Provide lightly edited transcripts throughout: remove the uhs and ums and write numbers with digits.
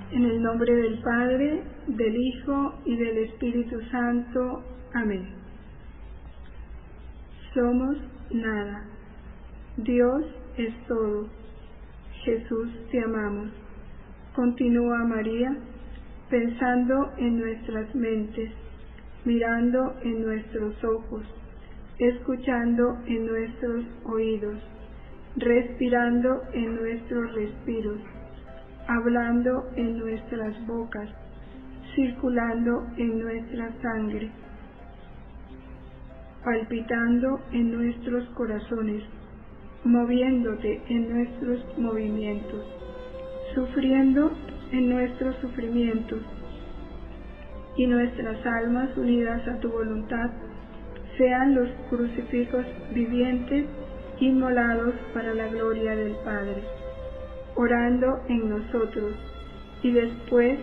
En el nombre del Padre, del Hijo y del Espíritu Santo. Amén. Somos nada. Dios es todo. Jesús, te amamos. Continúa María, pensando en nuestras mentes, mirando en nuestros ojos, escuchando en nuestros oídos, respirando en nuestros respiros, hablando en nuestras bocas, circulando en nuestra sangre, palpitando en nuestros corazones, moviéndote en nuestros movimientos, sufriendo en nuestros sufrimientos, y nuestras almas unidas a tu voluntad sean los crucifijos vivientes inmolados para la gloria del Padre, orando en nosotros, y después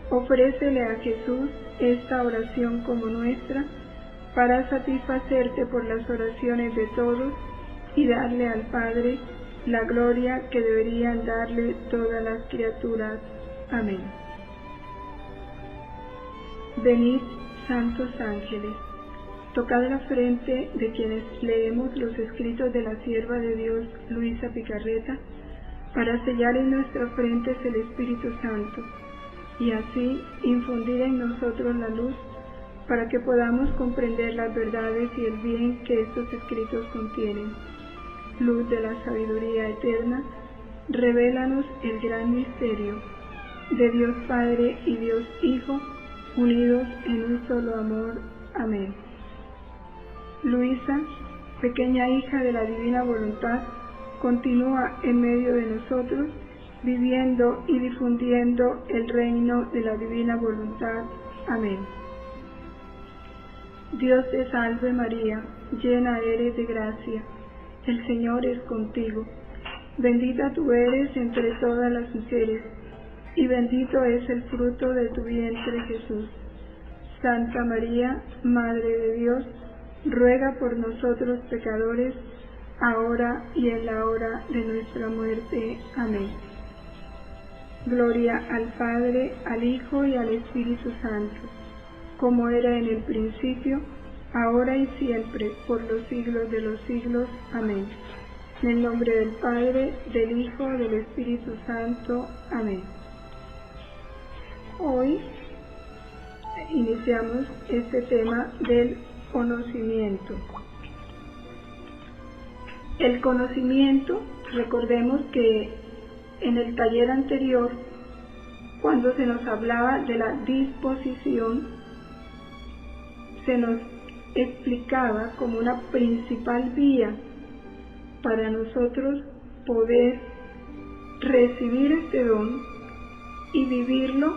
ofrécele a Jesús esta oración como nuestra, para satisfacerte por las oraciones de todos y darle al Padre la gloria que deberían darle todas las criaturas. Amén. Venid, santos ángeles, tocad la frente de quienes leemos los escritos de la sierva de Dios, Luisa Picarreta, para sellar en nuestra frente el Espíritu Santo, y así infundir en nosotros la luz, para que podamos comprender las verdades y el bien que estos escritos contienen. Luz de la sabiduría eterna, revélanos el gran misterio de Dios Padre y Dios Hijo, unidos en un solo amor. Amén. Luisa, pequeña hija de la divina voluntad, continúa en medio de nosotros, viviendo y difundiendo el reino de la divina voluntad. Amén. Dios te salve María, llena eres de gracia, el Señor es contigo. Bendita tú eres entre todas las mujeres, y bendito es el fruto de tu vientre Jesús. Santa María, Madre de Dios, ruega por nosotros pecadores, ahora y en la hora de nuestra muerte. Amén. Gloria al Padre, al Hijo y al Espíritu Santo, como era en el principio, ahora y siempre, por los siglos de los siglos. Amén. En el nombre del Padre, del Hijo, del Espíritu Santo. Amén. Hoy iniciamos este tema del conocimiento. El conocimiento, recordemos que en el taller anterior, cuando se nos hablaba de la disposición, se nos explicaba como una principal vía para nosotros poder recibir este don y vivirlo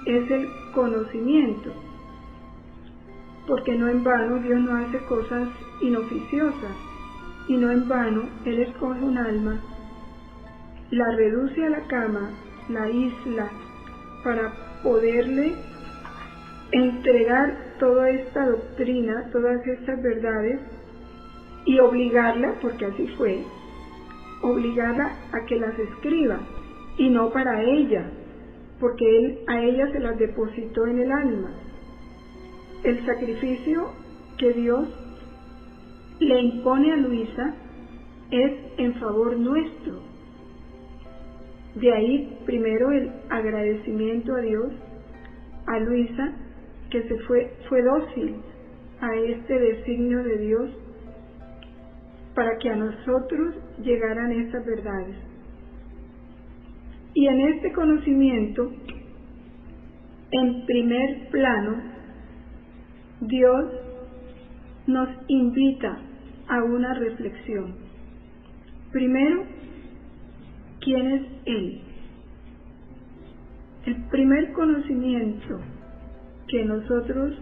es el conocimiento, porque no en vano Dios no hace cosas inoficiosas, y no en vano Él escoge un alma, la reduce a la cama, la aísla, para poderle entregar toda esta doctrina, todas estas verdades, y obligarla, porque así fue, obligarla a que las escriba, y no para ella, porque Él a ella se las depositó en el alma. El sacrificio que Dios le impone a Luisa es en favor nuestro. De ahí primero el agradecimiento a Dios, a Luisa, que fue dócil a este designio de Dios para que a nosotros llegaran estas verdades. Y en este conocimiento, en primer plano, Dios nos invita a una reflexión. Primero, ¿quién es Él? El primer conocimiento que nosotros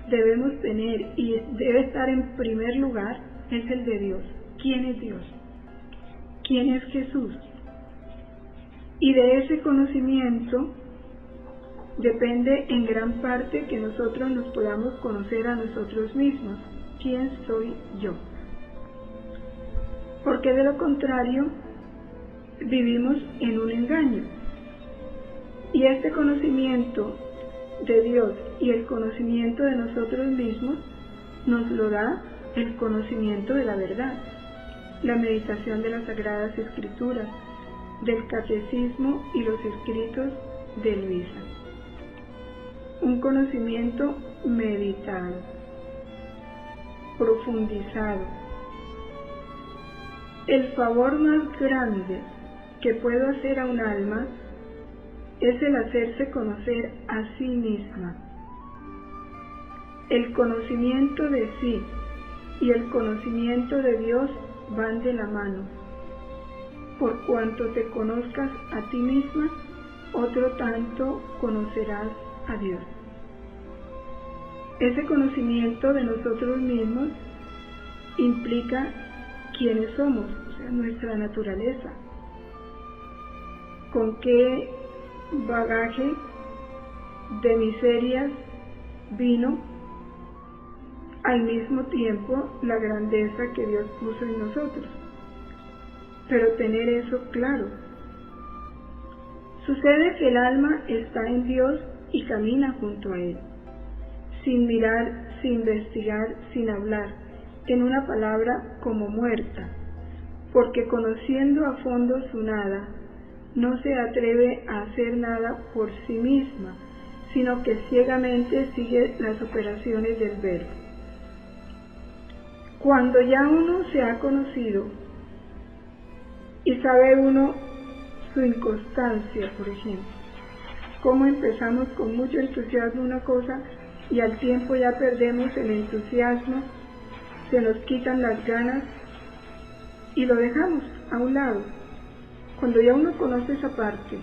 debemos tener y debe estar en primer lugar es el de Dios. ¿Quién es Dios? ¿Quién es Jesús? Y de ese conocimiento depende en gran parte que nosotros nos podamos conocer a nosotros mismos. ¿Quién soy yo? Porque de lo contrario vivimos en un engaño. Y conocimiento de Dios y el conocimiento de nosotros mismos nos lo da el conocimiento de la verdad, la meditación de las Sagradas Escrituras, del Catecismo y los escritos de Luisa. Un conocimiento meditado, profundizado. El favor más grande que puedo hacer a un alma es el hacerse conocer a sí misma. El conocimiento de sí y el conocimiento de Dios van de la mano. Por cuanto te conozcas a ti misma, otro tanto conocerás a Dios. Ese conocimiento de nosotros mismos implica quiénes somos, o sea, nuestra naturaleza, con qué bagaje de miserias vino al mismo tiempo la grandeza que Dios puso en nosotros. Pero tener eso claro. Sucede que el alma está en Dios y camina junto a Él, sin mirar, sin investigar, sin hablar, en una palabra como muerta, porque conociendo a fondo su nada, no se atreve a hacer nada por sí misma, sino que ciegamente sigue las operaciones del Verbo. Cuando ya uno se ha conocido y sabe uno su inconstancia, por ejemplo, cómo empezamos con mucho entusiasmo una cosa y al tiempo ya perdemos el entusiasmo, se nos quitan las ganas y lo dejamos a un lado. Cuando ya uno conoce esa parte,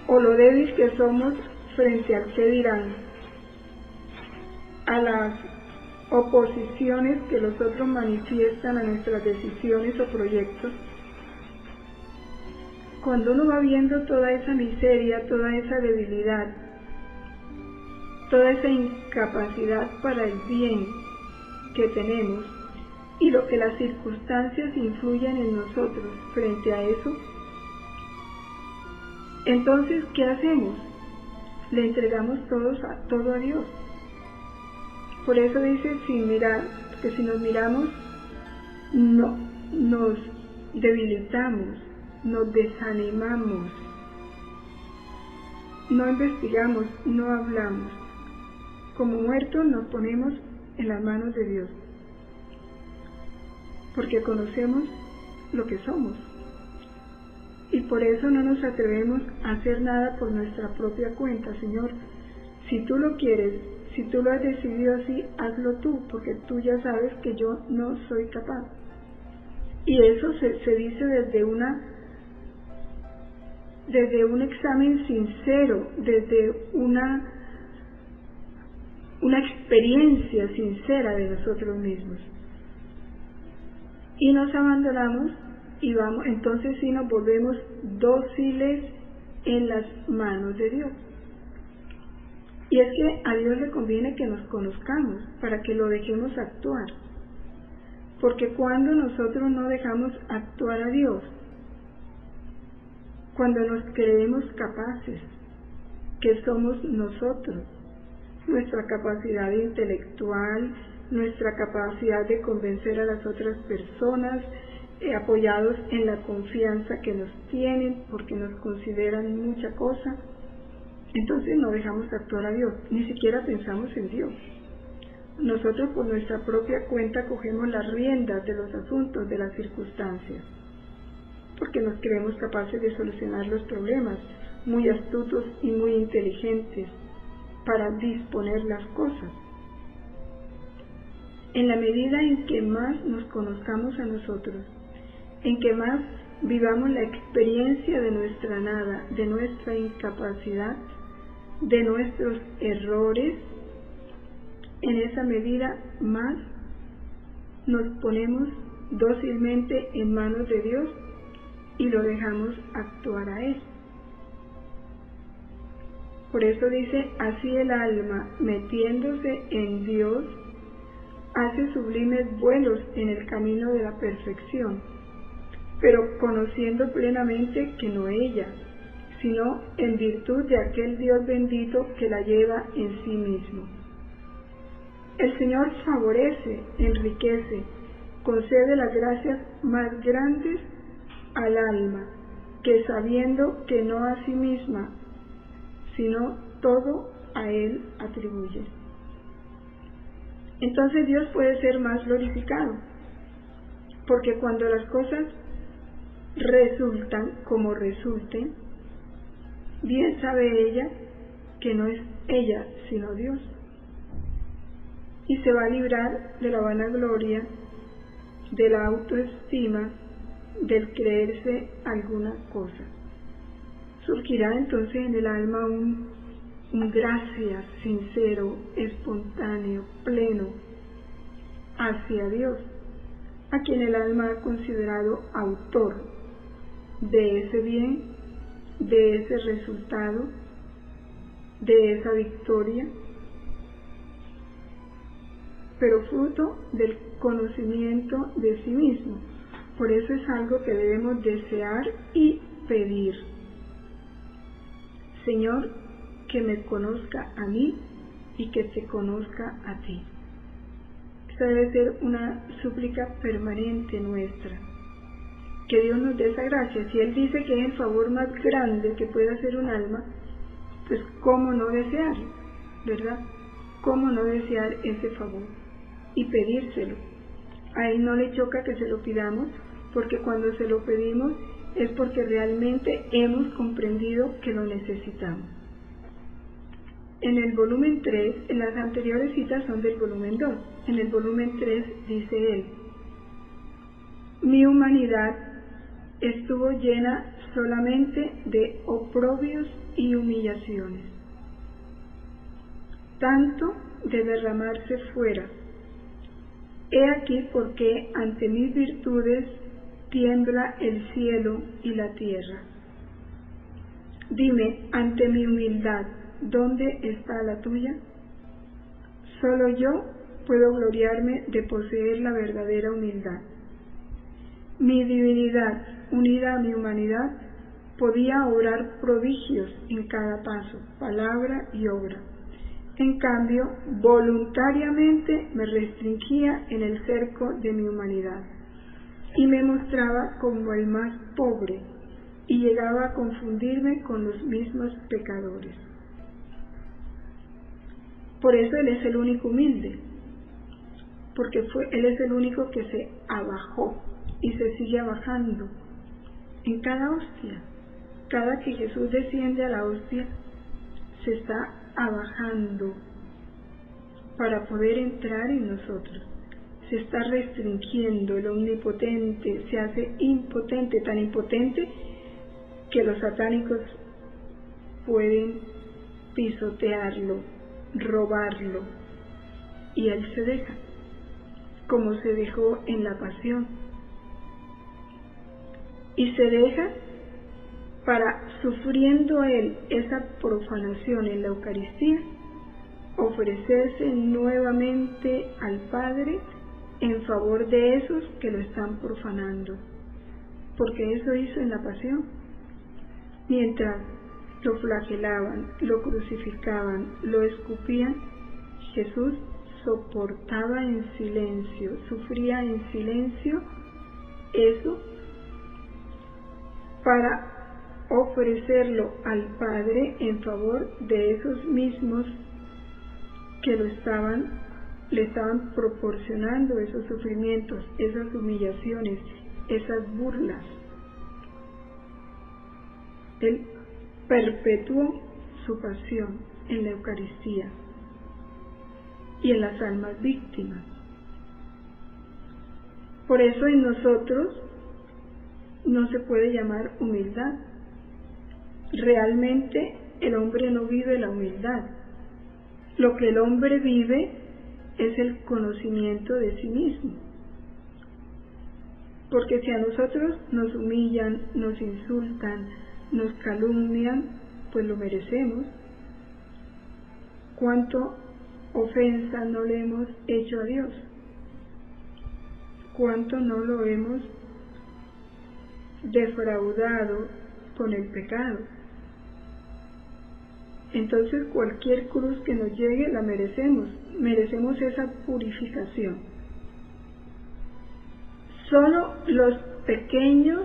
o lo débil que somos frente al que dirán, a las oposiciones que los otros manifiestan a nuestras decisiones o proyectos, cuando uno va viendo toda esa miseria, toda esa debilidad, toda esa incapacidad para el bien que tenemos y lo que las circunstancias influyen en nosotros frente a eso, entonces, ¿qué hacemos? Le entregamos todo a Dios. Por eso dice, sin mirar, que si nos miramos, no, nos debilitamos, nos desanimamos, no investigamos, no hablamos. Como muertos nos ponemos en las manos de Dios, porque conocemos lo que somos. Y por eso no nos atrevemos a hacer nada por nuestra propia cuenta. Señor, si tú lo quieres, si tú lo has decidido así, hazlo tú, porque tú ya sabes que yo no soy capaz. Y eso se dice desde un examen sincero, desde una experiencia sincera de nosotros mismos. Y nos abandonamos y vamos, entonces sí nos volvemos dóciles en las manos de Dios. Y es que a Dios le conviene que nos conozcamos para que lo dejemos actuar. Porque cuando nosotros no dejamos actuar a Dios, cuando nos creemos capaces, que somos nosotros, nuestra capacidad intelectual, nuestra capacidad de convencer a las otras personas, apoyados en la confianza que nos tienen porque nos consideran mucha cosa, entonces no dejamos actuar a Dios, ni siquiera pensamos en Dios. Nosotros por nuestra propia cuenta cogemos las riendas de los asuntos, de las circunstancias, porque nos creemos capaces de solucionar los problemas, muy astutos y muy inteligentes para disponer las cosas. En la medida en que más nos conozcamos a nosotros, en que más vivamos la experiencia de nuestra nada, de nuestra incapacidad, de nuestros errores, en esa medida más nos ponemos dócilmente en manos de Dios y lo dejamos actuar a Él. Por eso dice, así el alma, metiéndose en Dios, hace sublimes vuelos en el camino de la perfección, pero conociendo plenamente que no ella, sino en virtud de aquel Dios bendito que la lleva en sí mismo. El Señor favorece, enriquece, concede las gracias más grandes al alma, que sabiendo que no a sí misma, sino todo a Él atribuye. Entonces Dios puede ser más glorificado, porque cuando las cosas resultan como resulten, bien sabe ella que no es ella sino Dios, y se va a librar de la vanagloria, de la autoestima, del creerse alguna cosa. Surgirá entonces en el alma un gracias sincero, espontáneo, pleno hacia Dios, a quien el alma ha considerado autor de ese bien, de ese resultado, de esa victoria, pero fruto del conocimiento de sí mismo. Por eso es algo que debemos desear y pedir. Señor, que me conozca a mí y que te conozca a ti. Esta debe ser una súplica permanente nuestra. Que Dios nos dé esa gracia. Si Él dice que es el favor más grande que puede hacer un alma, pues ¿cómo no desearlo? ¿Verdad? ¿Cómo no desear ese favor? Y pedírselo. A Él no le choca que se lo pidamos, porque cuando se lo pedimos es porque realmente hemos comprendido que lo necesitamos. En el volumen 3, en las anteriores citas son del volumen 2, en el volumen 3 dice él: mi humanidad estuvo llena solamente de oprobios y humillaciones, tanto de derramarse fuera. He aquí por qué ante mis virtudes tiembla el cielo y la tierra. Dime, ante mi humildad, ¿dónde está la tuya? Solo yo puedo gloriarme de poseer la verdadera humildad. Mi divinidad, unida a mi humanidad, podía obrar prodigios en cada paso, palabra y obra. En cambio, voluntariamente me restringía en el cerco de mi humanidad y me mostraba como el más pobre y llegaba a confundirme con los mismos pecadores. Por eso Él es el único humilde, porque Él es el único que se abajó y se sigue abajando en cada hostia. Cada que Jesús desciende a la hostia, se está abajando para poder entrar en nosotros. Se está restringiendo. El omnipotente se hace impotente, tan impotente que los satánicos pueden pisotearlo, robarlo, y Él se deja, como se dejó en la pasión, y se deja para, sufriendo Él esa profanación en la Eucaristía, ofrecerse nuevamente al Padre en favor de esos que lo están profanando, porque eso hizo en la pasión. Mientras lo flagelaban, lo crucificaban, lo escupían, Jesús soportaba en silencio, sufría en silencio eso para ofrecerlo al Padre en favor de esos mismos que le estaban proporcionando esos sufrimientos, esas humillaciones, esas burlas. Él perpetuó su pasión en la Eucaristía y en las almas víctimas. Por eso en nosotros no se puede llamar humildad. Realmente el hombre no vive la humildad. Lo que el hombre vive es el conocimiento de sí mismo. Porque si a nosotros nos humillan, nos insultan, nos calumnian, pues lo merecemos. ¿Cuánto ofensa no le hemos hecho a Dios? ¿Cuánto no lo hemos defraudado con el pecado? entonces cualquier cruz que nos llegue la merecemos esa purificación. Solo los pequeños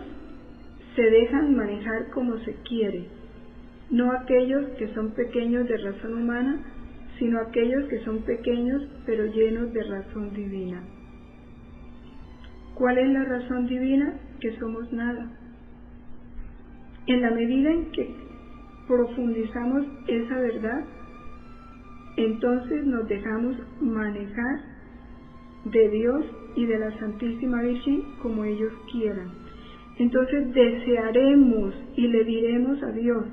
se dejan manejar como se quiere, no aquellos que son pequeños de razón humana, sino aquellos que son pequeños pero llenos de razón divina. ¿Cuál es la razón divina? Que somos nada. En la medida en que profundizamos esa verdad, entonces nos dejamos manejar de Dios y de la Santísima Virgen como ellos quieran. Entonces desearemos y le diremos a Dios: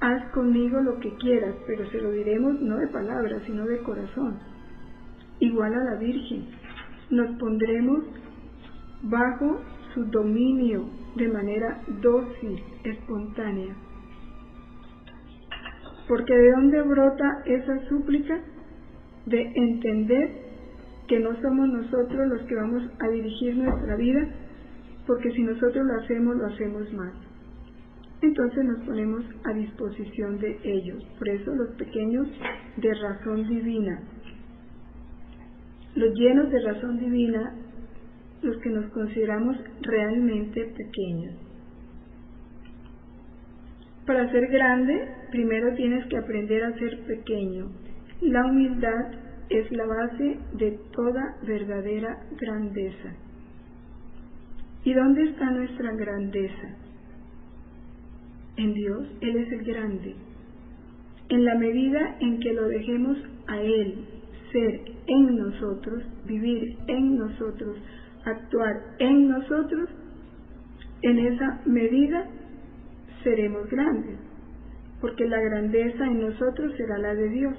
haz conmigo lo que quieras, pero se lo diremos no de palabras, sino de corazón. Igual a la Virgen, nos pondremos bajo su dominio de manera dócil, espontánea. Porque ¿de dónde brota esa súplica? De entender que no somos nosotros los que vamos a dirigir nuestra vida, porque si nosotros lo hacemos mal. Entonces nos ponemos a disposición de ellos. Por eso los pequeños de razón divina, los llenos de razón divina, los que nos consideramos realmente pequeños. Para ser grande, primero tienes que aprender a ser pequeño. La humildad es la base de toda verdadera grandeza. ¿Y dónde está nuestra grandeza? En Dios. Él es el grande. En la medida en que lo dejemos a Él ser en nosotros, vivir en nosotros, actuar en nosotros, en esa medida seremos grandes, porque la grandeza en nosotros será la de Dios.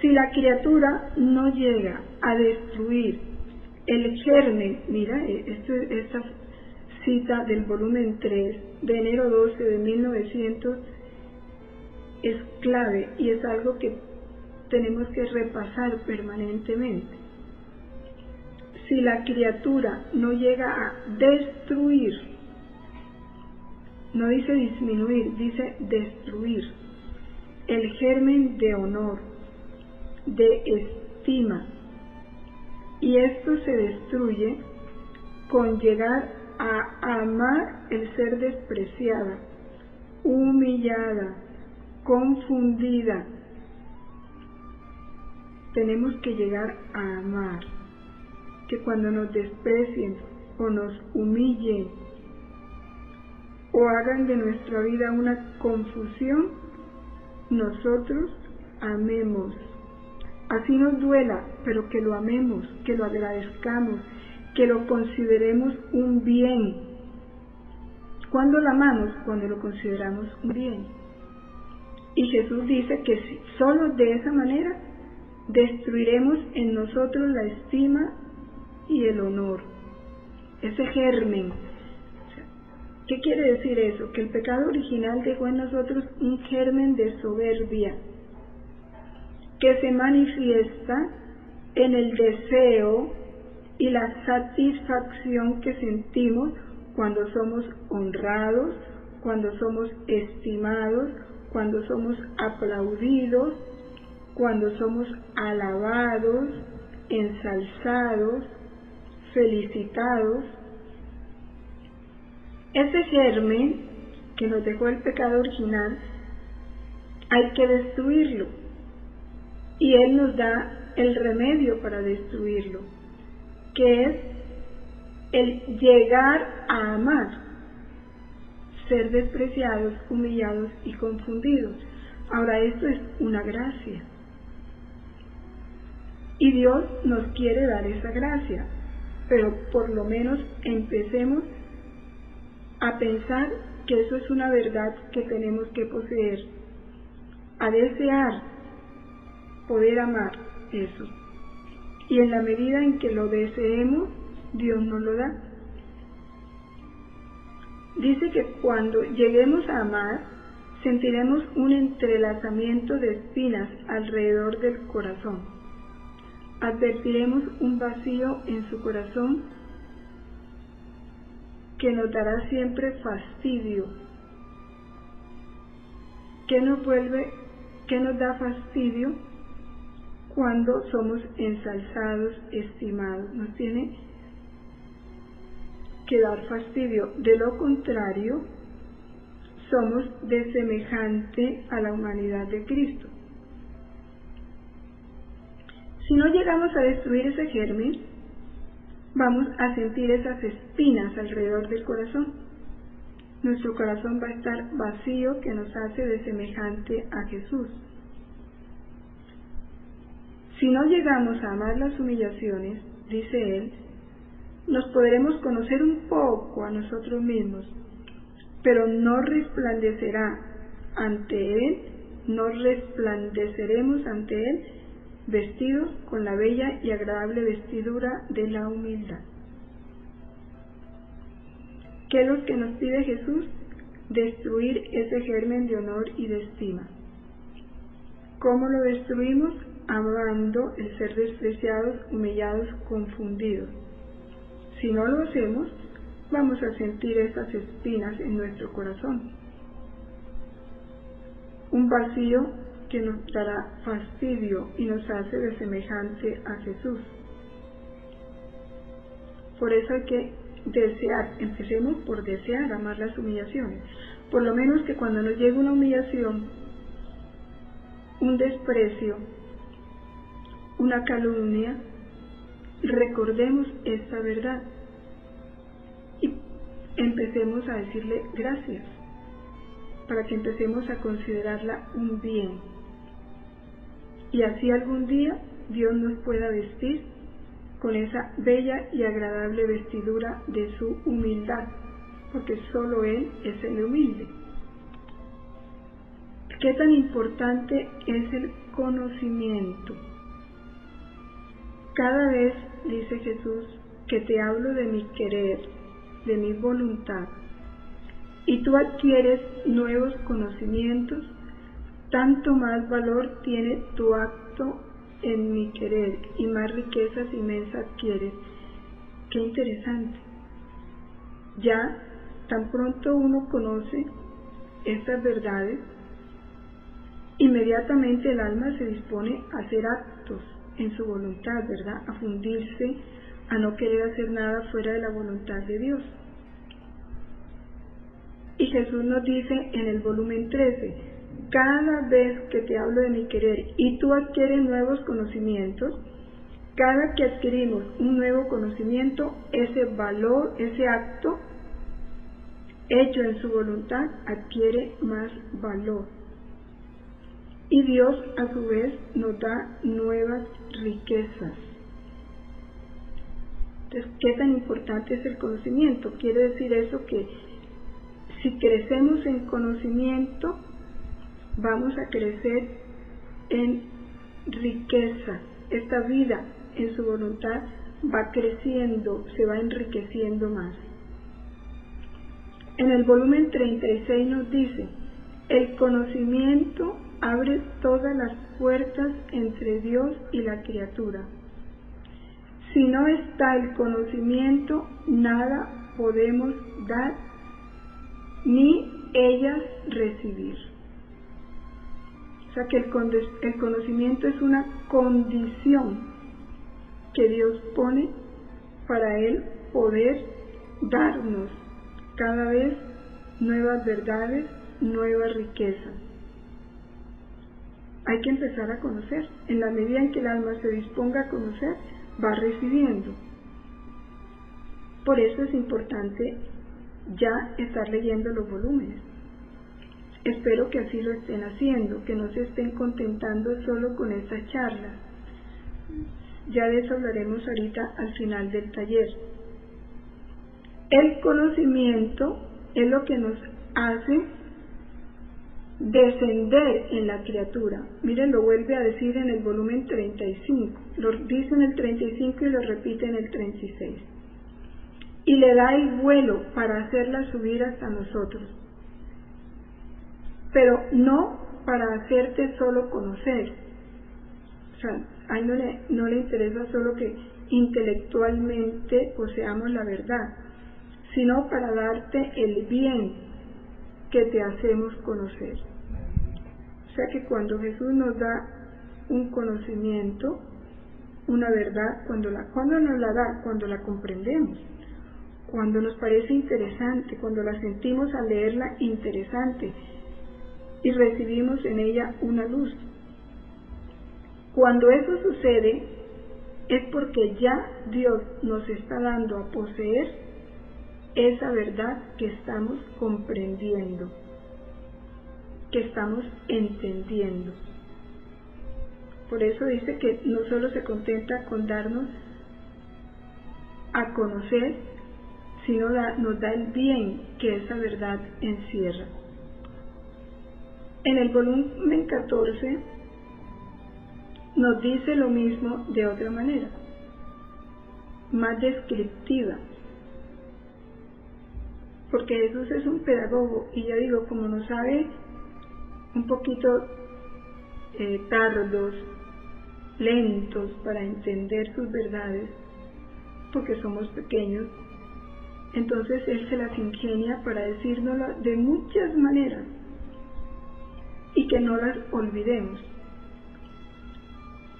Si la criatura no llega a destruir el germen, mira, esta cita del volumen 3 de enero 12 de 1900 es clave y es algo que tenemos que repasar permanentemente. Si la criatura no llega a destruir, no dice disminuir, dice destruir, el germen de honor, de estima, y esto se destruye con llegar a amar el ser despreciada, humillada, confundida. Tenemos que llegar a amar, que cuando nos desprecien o nos humillen o hagan de nuestra vida una confusión, nosotros amemos. Así nos duela, pero que lo amemos, que lo agradezcamos, que lo consideremos un bien. ¿Cuándo lo amamos? Cuando lo consideramos un bien. Y Jesús dice que solo de esa manera destruiremos en nosotros la estima y el honor, ese germen. ¿Qué quiere decir eso? Que el pecado original dejó en nosotros un germen de soberbia que se manifiesta en el deseo y la satisfacción que sentimos cuando somos honrados, cuando somos estimados, cuando somos aplaudidos, cuando somos alabados, ensalzados, felicitados. Ese germen que nos dejó el pecado original hay que destruirlo, y Él nos da el remedio para destruirlo, que es el llegar a amar, ser despreciados, humillados y confundidos. Ahora, esto es una gracia, y Dios nos quiere dar esa gracia, pero por lo menos empecemos a pensar que eso es una verdad que tenemos que poseer, a desear poder amar eso, y en la medida en que lo deseemos, Dios nos lo da. Dice que cuando lleguemos a amar, sentiremos un entrelazamiento de espinas alrededor del corazón. Advertiremos un vacío en su corazón que nos dará siempre fastidio. ¿Qué nos da fastidio cuando somos ensalzados, estimados? Nos tiene que dar fastidio. De lo contrario, somos de semejante a la humanidad de Cristo. Si no llegamos a destruir ese germen, vamos a sentir esas espinas alrededor del corazón. Nuestro corazón va a estar vacío, que nos hace de semejante a Jesús. Si no llegamos a amar las humillaciones, dice él, nos podremos conocer un poco a nosotros mismos, pero no resplandeceremos ante él vestidos con la bella y agradable vestidura de la humildad. ¿Qué es lo que nos pide Jesús? Destruir ese germen de honor y de estima. ¿Cómo lo destruimos? Amando el ser despreciados, humillados, confundidos. Si no lo hacemos, vamos a sentir esas espinas en nuestro corazón. Un vacío que nos dará fastidio y nos hace de semejante a Jesús. Por eso hay que desear, empecemos por desear amar las humillaciones. Por lo menos que cuando nos llegue una humillación, un desprecio, una calumnia, recordemos esta verdad y empecemos a decirle gracias, para que empecemos a considerarla un bien. Y así algún día Dios nos pueda vestir con esa bella y agradable vestidura de su humildad, porque solo Él es el humilde. ¿Qué tan importante es el conocimiento? Cada vez, dice Jesús, que te hablo de mi querer, de mi voluntad, y tú adquieres nuevos conocimientos, tanto más valor tiene tu acto en mi querer y más riquezas inmensas adquieres. Qué interesante. Ya tan pronto uno conoce estas verdades, inmediatamente el alma se dispone a hacer actos en su voluntad, ¿verdad? A fundirse, a no querer hacer nada fuera de la voluntad de Dios. Y Jesús nos dice en el volumen 13, cada vez que te hablo de mi querer y tú adquieres nuevos conocimientos, cada que adquirimos un nuevo conocimiento, ese valor, ese acto hecho en su voluntad adquiere más valor. Y Dios a su vez nos da nuevas riquezas. Entonces, ¿qué tan importante es el conocimiento? Quiere decir eso que si crecemos en conocimiento, vamos a crecer en riqueza. Esta vida en su voluntad va creciendo, se va enriqueciendo más. En el volumen 36 nos dice, el conocimiento abre todas las puertas entre Dios y la criatura. Si no está el conocimiento, nada podemos dar ni ellas recibir. O sea que el conocimiento es una condición que Dios pone para Él poder darnos cada vez nuevas verdades, nuevas riquezas. Hay que empezar a conocer. En la medida en que el alma se disponga a conocer, va recibiendo. Por eso es importante ya estar leyendo los volúmenes. Espero que así lo estén haciendo, que no se estén contentando solo con estas charlas. Ya de eso hablaremos ahorita al final del taller. El conocimiento es lo que nos hace descender en la criatura. Miren, lo vuelve a decir en el volumen 35. Lo dice en el 35 y lo repite en el 36. Y le da el vuelo para hacerla subir hasta nosotros. Pero no para hacerte solo conocer. O sea, a él no le interesa solo que intelectualmente poseamos la verdad, sino para darte el bien que te hacemos conocer. O sea que cuando Jesús nos da un conocimiento, una verdad, cuando nos la da, cuando la comprendemos, cuando nos parece interesante, cuando la sentimos al leerla interesante y recibimos en ella una luz. Cuando eso sucede es porque ya Dios nos está dando a poseer esa verdad que estamos comprendiendo, que estamos entendiendo. Por eso dice que no solo se contenta con darnos a conocer, sino nos da el bien que esa verdad encierra. En el volumen 14 nos dice lo mismo de otra manera, más descriptiva, porque Jesús es un pedagogo y ya digo, como nos sabe un poquito tardos, lentos para entender sus verdades, porque somos pequeños, entonces Él se las ingenia para decírnoslo de muchas maneras y que no las olvidemos.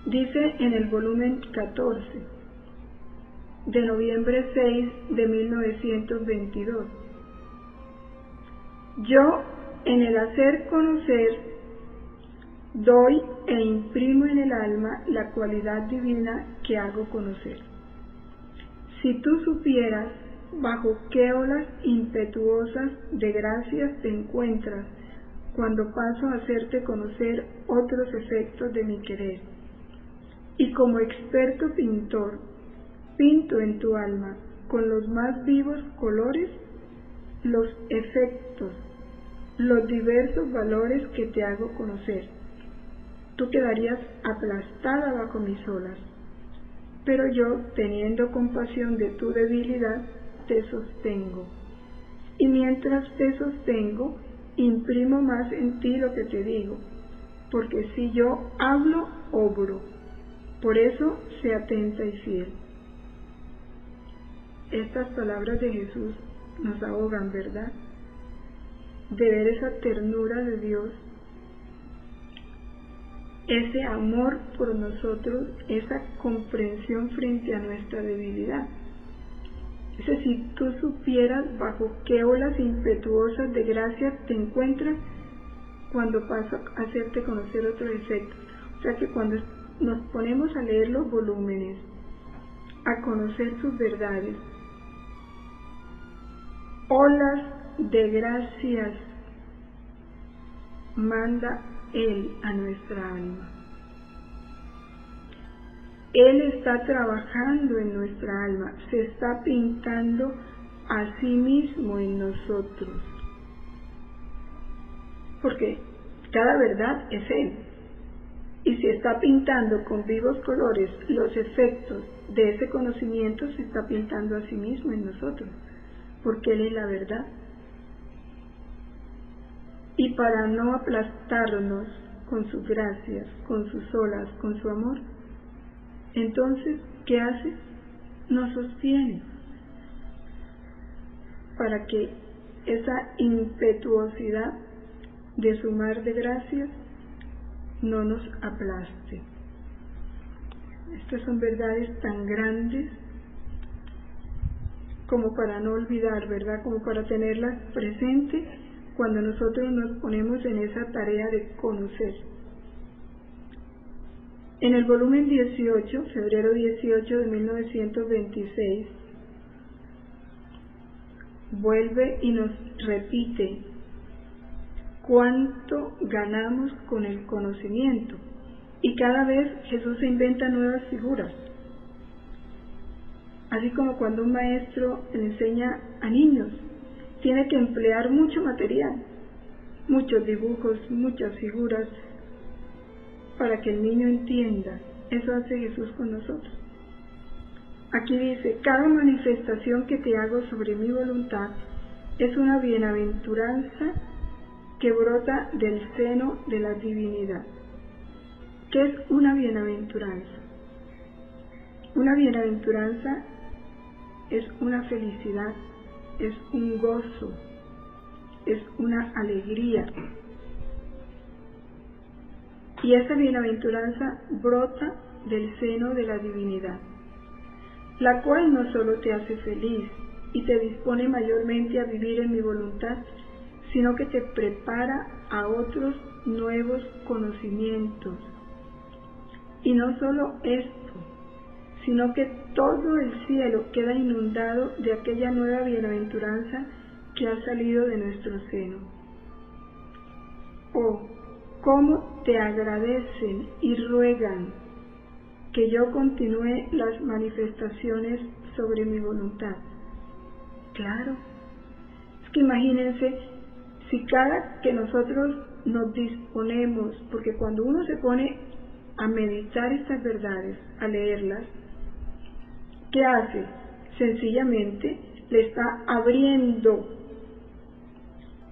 Dice en el volumen 14, de noviembre 6 de 1922, yo en el hacer conocer doy e imprimo en el alma la cualidad divina que hago conocer. Si tú supieras bajo qué olas impetuosas de gracias te encuentras cuando paso a hacerte conocer otros efectos de mi querer, y como experto pintor, pinto en tu alma con los más vivos colores los efectos, los diversos valores que te hago conocer. Tú quedarías aplastada bajo mis olas, pero yo, teniendo compasión de tu debilidad, te sostengo. Y mientras te sostengo, imprimo más en ti lo que te digo, porque si yo hablo, obro. Por eso, sé atenta y fiel. Estas palabras de Jesús nos ahogan, ¿verdad? De ver esa ternura de Dios, ese amor por nosotros, esa comprensión frente a nuestra debilidad. Es decir, si tú supieras bajo qué olas impetuosas de gracia te encuentras cuando paso a hacerte conocer otros efectos. O sea que cuando nos ponemos a leer los volúmenes, a conocer sus verdades, olas de gracias manda Él a nuestra alma. Él está trabajando en nuestra alma, se está pintando a sí mismo en nosotros. Porque cada verdad es Él. Y si está pintando con vivos colores los efectos de ese conocimiento, se está pintando a sí mismo en nosotros, porque Él es la verdad. Y para no aplastarnos con sus gracias, con sus olas, con su amor, entonces, ¿qué hace? Nos sostiene para que esa impetuosidad de su mar de gracias no nos aplaste. Estas son verdades tan grandes como para no olvidar, ¿verdad? Como para tenerlas presentes cuando nosotros nos ponemos en esa tarea de conocer. En el volumen 18, febrero 18 de 1926, vuelve y nos repite cuánto ganamos con el conocimiento. Y cada vez Jesús se inventa nuevas figuras. Así como cuando un maestro le enseña a niños, tiene que emplear mucho material, muchos dibujos, muchas figuras, para que el niño entienda. Eso hace Jesús con nosotros. Aquí dice, cada manifestación que te hago sobre mi voluntad es una bienaventuranza que brota del seno de la divinidad. ¿Qué es una bienaventuranza? Una bienaventuranza es una felicidad, es un gozo, es una alegría. y esta bienaventuranza brota del seno de la divinidad, la cual no solo te hace feliz y te dispone mayormente a vivir en mi voluntad, sino que te prepara a otros nuevos conocimientos. Y no solo esto, sino que todo el cielo queda inundado de aquella nueva bienaventuranza que ha salido de nuestro seno. Oh, cómo te agradecen y ruegan que yo continúe las manifestaciones sobre mi voluntad. Claro, es que imagínense, si cada que nosotros nos disponemos, porque cuando uno se pone a meditar estas verdades, a leerlas, ¿qué hace? Sencillamente le está abriendo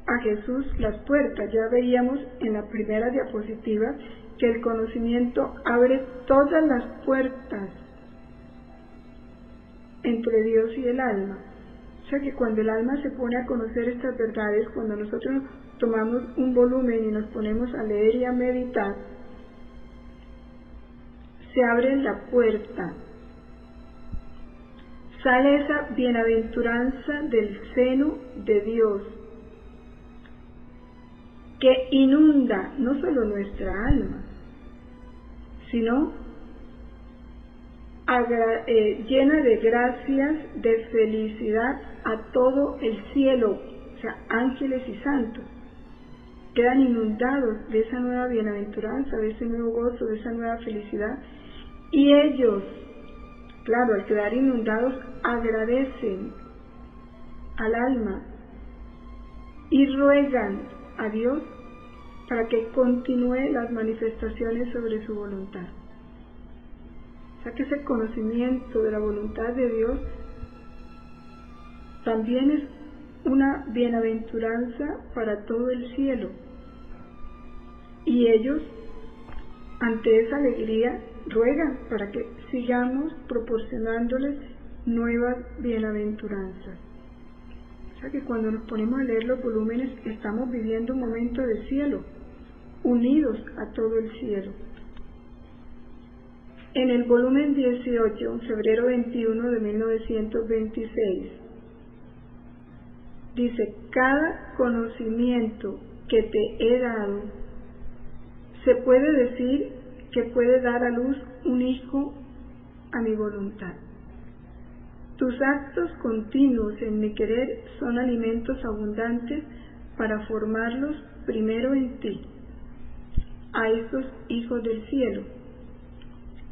a Jesús las puertas. Ya veíamos en la primera diapositiva que el conocimiento abre todas las puertas entre Dios y el alma. O sea que cuando el alma se pone a conocer estas verdades, cuando nosotros tomamos un volumen y nos ponemos a leer y a meditar, se abre la puerta. Sale esa bienaventuranza del seno de Dios, que inunda no solo nuestra alma, sino llena de gracias, de felicidad a todo el cielo, o sea, ángeles y santos, quedan inundados de esa nueva bienaventuranza, de ese nuevo gozo, de esa nueva felicidad, y ellos, claro, al quedar inundados, agradecen al alma y ruegan a Dios para que continúe las manifestaciones sobre su voluntad. O sea que ese conocimiento de la voluntad de Dios también es una bienaventuranza para todo el cielo. Y ellos, ante esa alegría, ruegan para que sigamos proporcionándoles nuevas bienaventuranzas. O sea que cuando nos ponemos a leer los volúmenes, estamos viviendo un momento de cielo, unidos a todo el cielo. En el volumen 18, en febrero 21 de 1926, dice: cada conocimiento que te he dado, se puede decir que puede dar a luz un hijo a mi voluntad. Tus actos continuos en mi querer son alimentos abundantes para formarlos primero en ti, a estos hijos del cielo,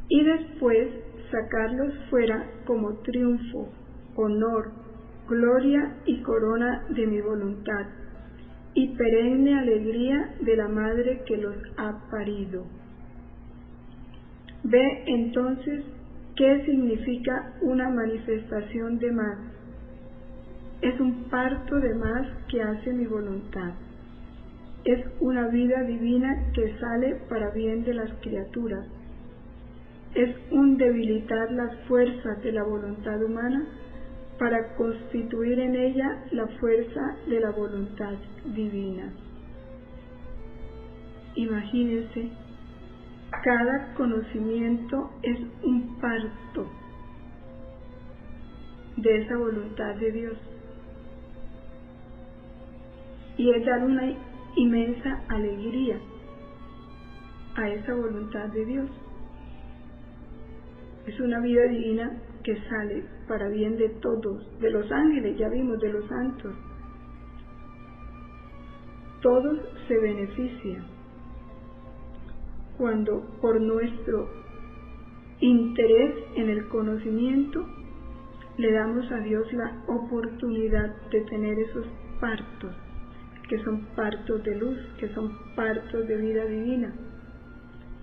y después sacarlos fuera como triunfo, honor, gloria y corona de mi voluntad, y perenne alegría de la madre que los ha parido. Ve entonces qué significa una manifestación de más. Es un parto de más que hace mi voluntad. Es una vida divina que sale para bien de las criaturas. Es un debilitar las fuerzas de la voluntad humana para constituir en ella la fuerza de la voluntad divina. Imagínense, cada conocimiento es un parto de esa voluntad de Dios, y es dar una inmensa alegría a esa voluntad de Dios. Es una vida divina que sale para bien de todos, de los ángeles, ya vimos, de los santos. Todos se benefician cuando, por nuestro interés en el conocimiento, le damos a Dios la oportunidad de tener esos partos, que son partos de luz, que son partos de vida divina,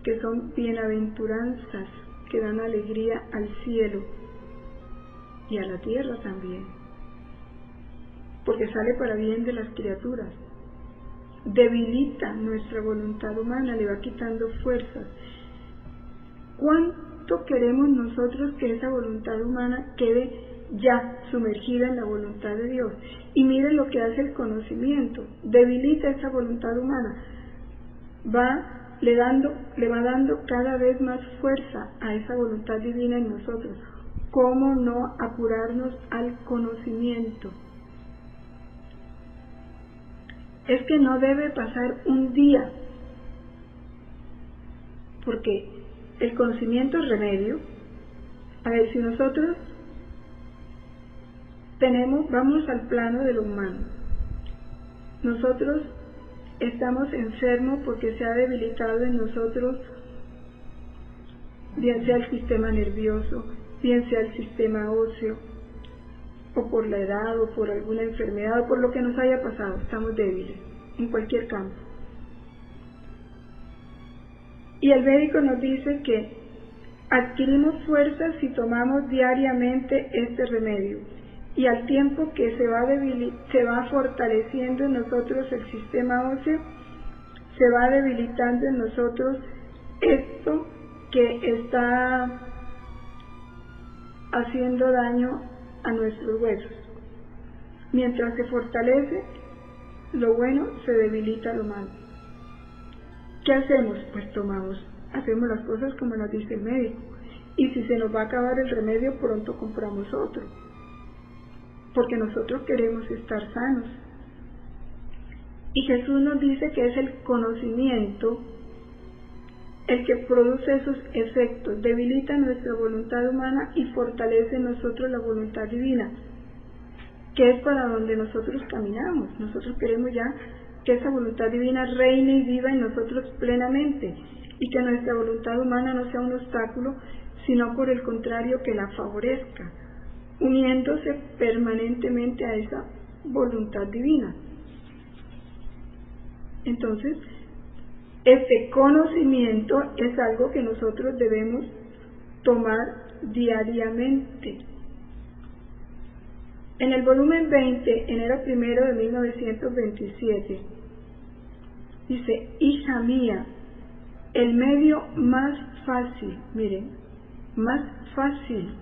que son bienaventuranzas que dan alegría al cielo y a la tierra también, porque sale para bien de las criaturas, debilita nuestra voluntad humana, le va quitando fuerzas. ¿Cuánto queremos nosotros que esa voluntad humana quede ya sumergida en la voluntad de Dios? Y miren lo que hace el conocimiento, debilita esa voluntad humana, va le va dando cada vez más fuerza a esa voluntad divina en nosotros. ¿Cómo no apurarnos al conocimiento? Es que no debe pasar un día, porque el conocimiento es remedio. A ver, si nosotros vamos al plano de lo humano, nosotros estamos enfermos porque se ha debilitado en nosotros, bien sea el sistema nervioso, bien sea el sistema óseo, o por la edad, o por alguna enfermedad, o por lo que nos haya pasado, estamos débiles, en cualquier campo. Y el médico nos dice que adquirimos fuerza si tomamos diariamente este remedio, y al tiempo que se va fortaleciendo en nosotros el sistema óseo, se va debilitando en nosotros esto que está haciendo daño a nuestros huesos. Mientras se fortalece lo bueno, se debilita lo malo. ¿Qué hacemos? Pues hacemos las cosas como nos dice el médico, y si se nos va a acabar el remedio, pronto compramos otro, porque nosotros queremos estar sanos. Y Jesús nos dice que es el conocimiento el que produce esos efectos, debilita nuestra voluntad humana y fortalece en nosotros la voluntad divina, que es para donde nosotros caminamos. Nosotros queremos ya que esa voluntad divina reine y viva en nosotros plenamente, y que nuestra voluntad humana no sea un obstáculo, sino por el contrario, que la favorezca, uniéndose permanentemente a esa voluntad divina. Entonces, este conocimiento es algo que nosotros debemos tomar diariamente. En el volumen 20, enero 1 de 1927, dice: hija mía, el medio más fácil, miren, más fácil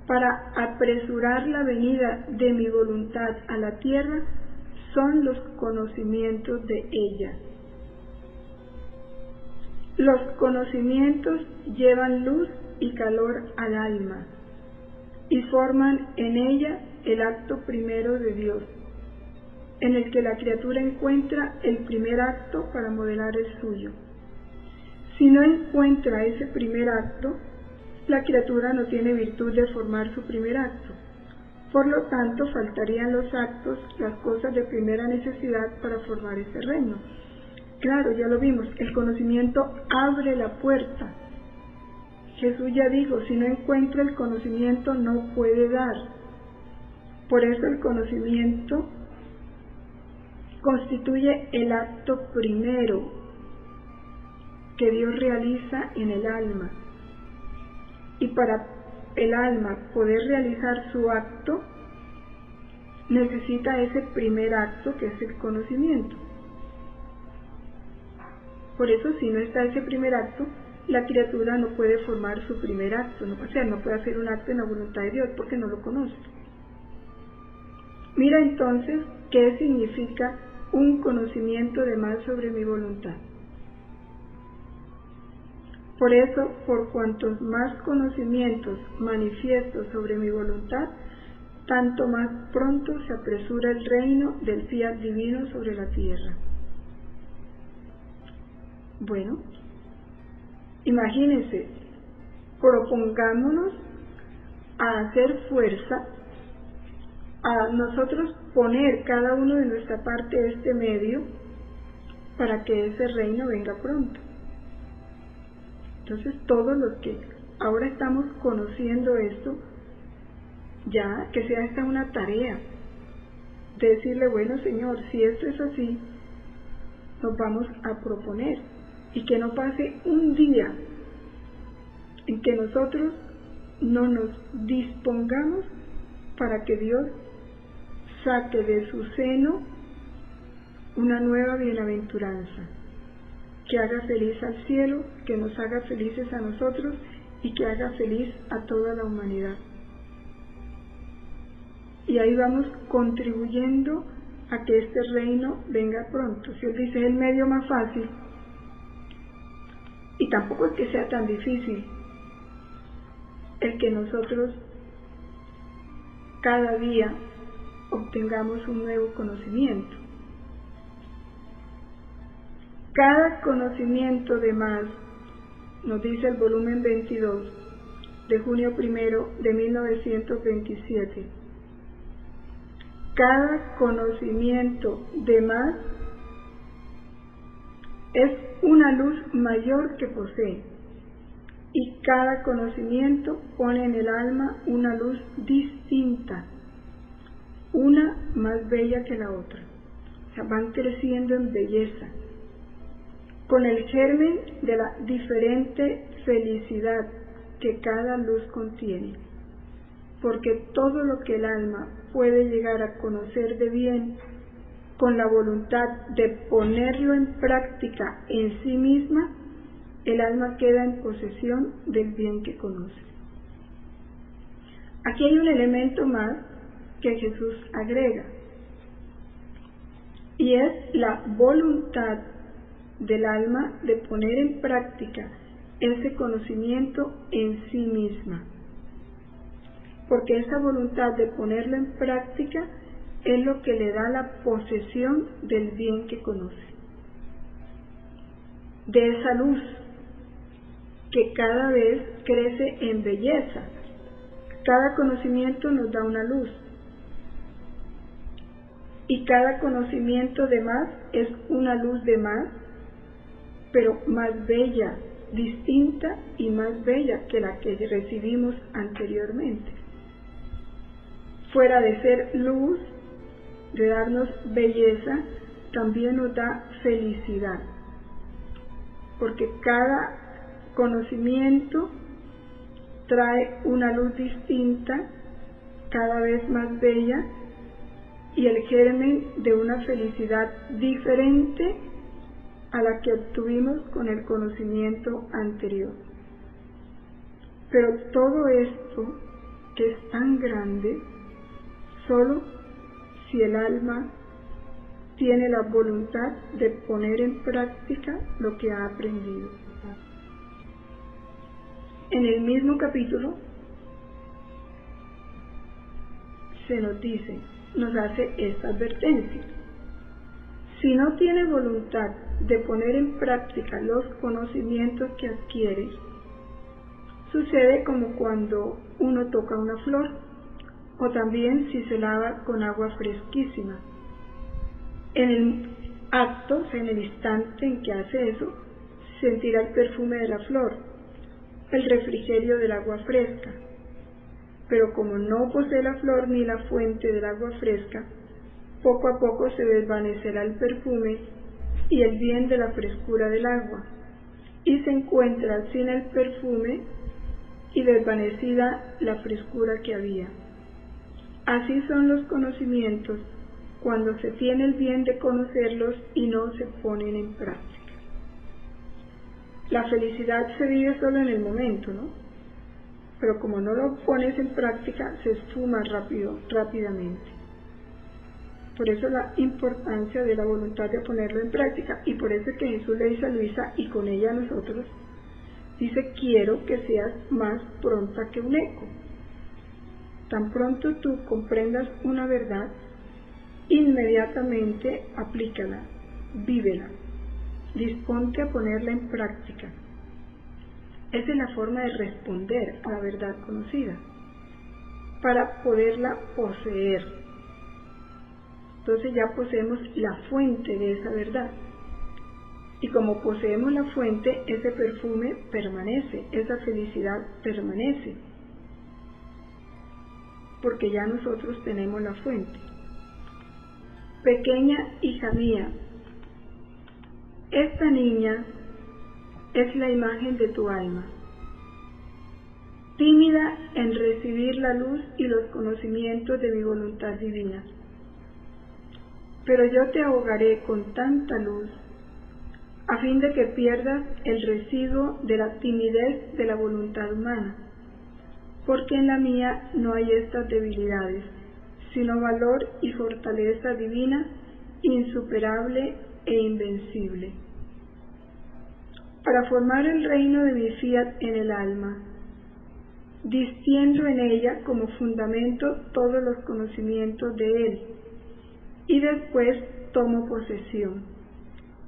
para apresurar la venida de mi voluntad a la tierra son los conocimientos de ella. Los conocimientos llevan luz y calor al alma y forman en ella el acto primero de Dios, en el que la criatura encuentra el primer acto para modelar el suyo. Si no encuentra ese primer acto, la criatura no tiene virtud de formar su primer acto. Por lo tanto, faltarían los actos, las cosas de primera necesidad para formar ese reino. Claro, ya lo vimos, el conocimiento abre la puerta. Jesús ya dijo, si no encuentra el conocimiento no puede dar. Por eso el conocimiento constituye el acto primero que Dios realiza en el alma. Y para el alma poder realizar su acto, necesita ese primer acto que es el conocimiento. Por eso, si no está ese primer acto, la criatura no puede formar su primer acto, no puede hacer un acto en la voluntad de Dios porque no lo conoce. Mira entonces qué significa un conocimiento de más sobre mi voluntad. Por eso, por cuantos más conocimientos manifiesto sobre mi voluntad, tanto más pronto se apresura el reino del fiat divino sobre la tierra. Bueno, imagínense, propongámonos a hacer fuerza, a nosotros poner cada uno de nuestra parte este medio para que ese reino venga pronto. Entonces, todos los que ahora estamos conociendo esto, ya que sea esta una tarea de decirle, bueno Señor, si esto es así, nos vamos a proponer, y que no pase un día en que nosotros no nos dispongamos para que Dios saque de su seno una nueva bienaventuranza, que haga feliz al cielo, que nos haga felices a nosotros y que haga feliz a toda la humanidad. Y ahí vamos contribuyendo a que este reino venga pronto. Si Él dice el medio más fácil, Y tampoco es que sea tan difícil el que nosotros cada día obtengamos un nuevo conocimiento. Cada conocimiento de más, nos dice el volumen 22 de junio 1 de 1927, cada conocimiento de más es una luz mayor que posee, y cada conocimiento pone en el alma una luz distinta, una más bella que la otra. O sea, van creciendo en belleza, con el germen de la diferente felicidad que cada luz contiene, porque todo lo que el alma puede llegar a conocer de bien, con la voluntad de ponerlo en práctica en sí misma, el alma queda en posesión del bien que conoce. Aquí hay un elemento más que Jesús agrega, y es la voluntad del alma de poner en práctica ese conocimiento en sí misma, porque esa voluntad de ponerlo en práctica es lo que le da la posesión del bien que conoce, de esa luz que cada vez crece en belleza. Cada conocimiento nos da una luz, y cada conocimiento de más es una luz de más, pero más bella, distinta y más bella que la que recibimos anteriormente. Fuera de ser luz, de darnos belleza, también nos da felicidad, porque cada conocimiento trae una luz distinta, cada vez más bella, y el germen de una felicidad diferente a la que obtuvimos con el conocimiento anterior. Pero todo esto, que es tan grande, solo si el alma tiene la voluntad de poner en práctica lo que ha aprendido. En el mismo capítulo se nos dice, nos hace esta advertencia: si no tiene voluntad de poner en práctica los conocimientos que adquiere, sucede como cuando uno toca una flor, o también si se lava con agua fresquísima. En el acto, o sea, en el instante en que hace eso, sentirá el perfume de la flor, el refrigerio del agua fresca. Pero como no posee la flor ni la fuente del agua fresca, poco a poco se desvanecerá el perfume y el bien de la frescura del agua, y se encuentra sin el perfume y desvanecida la frescura que había. Así son los conocimientos cuando se tiene el bien de conocerlos y no se ponen en práctica. La felicidad se vive solo en el momento, ¿no? Pero como no lo pones en práctica, se esfuma rápidamente. Por eso la importancia de la voluntad de ponerlo en práctica, y por eso es que Jesús le dice a Luisa, y con ella a nosotros, dice: quiero que seas más pronta que un eco. Tan pronto tú comprendas una verdad, inmediatamente aplícala, vívela, disponte a ponerla en práctica. Esa es la forma de responder a la verdad conocida, para poderla poseer. Entonces ya poseemos la fuente de esa verdad, y como poseemos la fuente, ese perfume permanece, esa felicidad permanece, porque ya nosotros tenemos la fuente. Pequeña hija mía, esta niña es la imagen de tu alma, tímida en recibir la luz y los conocimientos de mi voluntad divina. Pero yo te ahogaré con tanta luz, a fin de que pierdas el residuo de la timidez de la voluntad humana, porque en la mía no hay estas debilidades, sino valor y fortaleza divina, insuperable e invencible. para formar el reino de mi fiat en el alma. Distiendo en ella como fundamento todos los conocimientos de él, y después tomo posesión,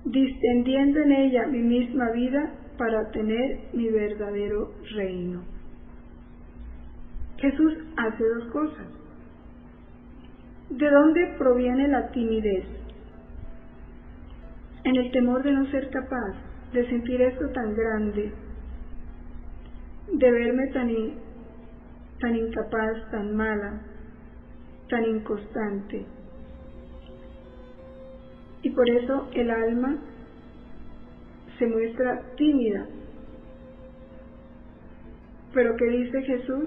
distendiendo en ella mi misma vida para tener mi verdadero reino. Jesús hace dos cosas. ¿De dónde proviene la timidez? En el temor de no ser capaz, de sentir esto tan grande, de verme tan incapaz, tan mala, tan inconstante. Y por eso el alma se muestra tímida. Pero ¿qué dice Jesús?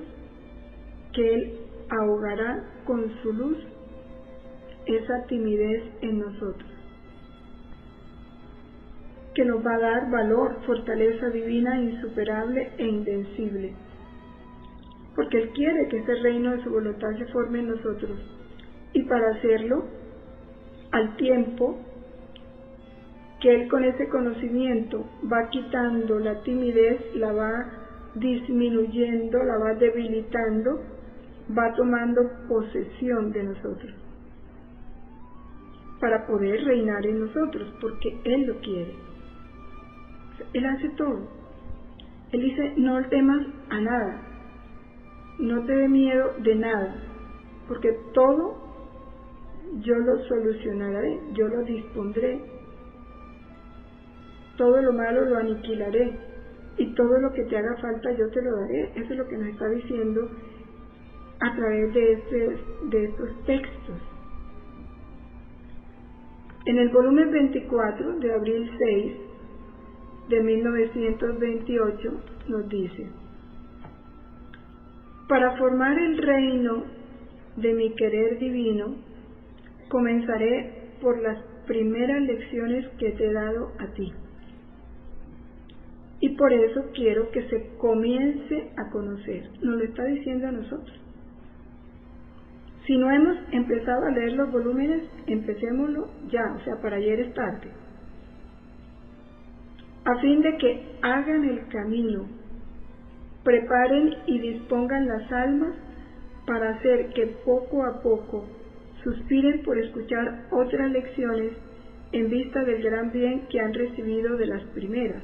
Que Él ahogará con su luz esa timidez en nosotros, que nos va a dar valor, fortaleza divina insuperable e invencible, porque Él quiere que ese reino de su voluntad se forme en nosotros, y para hacerlo, al tiempo que Él con ese conocimiento va quitando la timidez, la va disminuyendo, la va debilitando, va tomando posesión de nosotros, para poder reinar en nosotros, porque Él lo quiere. Él hace todo. Él dice, no temas a nada, no te dé miedo de nada, porque todo yo lo solucionaré, yo lo dispondré, todo lo malo lo aniquilaré, y todo lo que te haga falta yo te lo daré. Eso es lo que nos está diciendo a través de estos textos. En el volumen 24 de abril 6 de 1928 nos dice: para formar el reino de mi querer divino, comenzaré por las primeras lecciones que te he dado a ti. Y por eso quiero que se comience a conocer. Nos lo está diciendo a nosotros. Si no hemos empezado a leer los volúmenes, empecémoslo ya, o sea, para ayer es tarde. A fin de que hagan el camino, preparen y dispongan las almas para hacer que poco a poco suspiren por escuchar otras lecciones en vista del gran bien que han recibido de las primeras.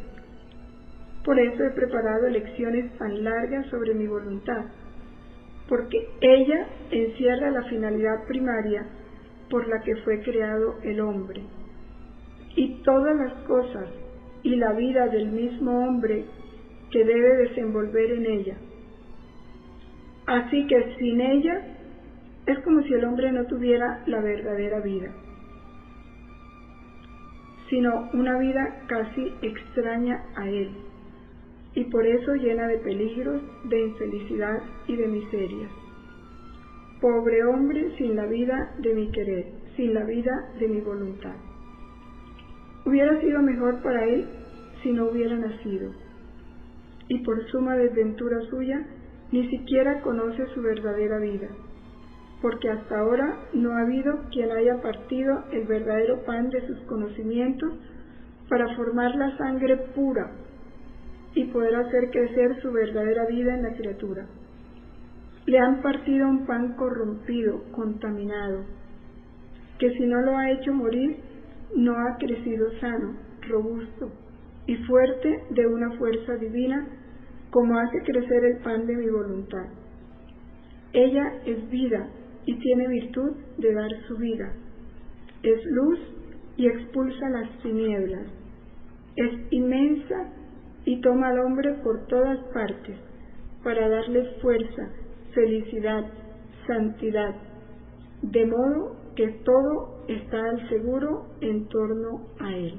Por eso he preparado lecciones tan largas sobre mi voluntad, porque ella encierra la finalidad primaria por la que fue creado el hombre, y todas las cosas y la vida del mismo hombre que debe desenvolver en ella. Así que sin ella es como si el hombre no tuviera la verdadera vida, sino una vida casi extraña a él, y por eso llena de peligros, de infelicidad y de miserias. Pobre hombre sin la vida de mi querer, sin la vida de mi voluntad. Hubiera sido mejor para él si no hubiera nacido, y por suma desventura suya ni siquiera conoce su verdadera vida, porque hasta ahora no ha habido quien haya partido el verdadero pan de sus conocimientos para formar la sangre pura y poder hacer crecer su verdadera vida en la criatura. Le han partido un pan corrompido, contaminado, que si no lo ha hecho morir, no ha crecido sano, robusto y fuerte de una fuerza divina, como hace crecer el pan de mi voluntad. Ella es vida y tiene virtud de dar su vida. Es luz y expulsa las tinieblas. Es inmensa y toma al hombre por todas partes para darle fuerza, felicidad, santidad, de modo que todo está al seguro en torno a él.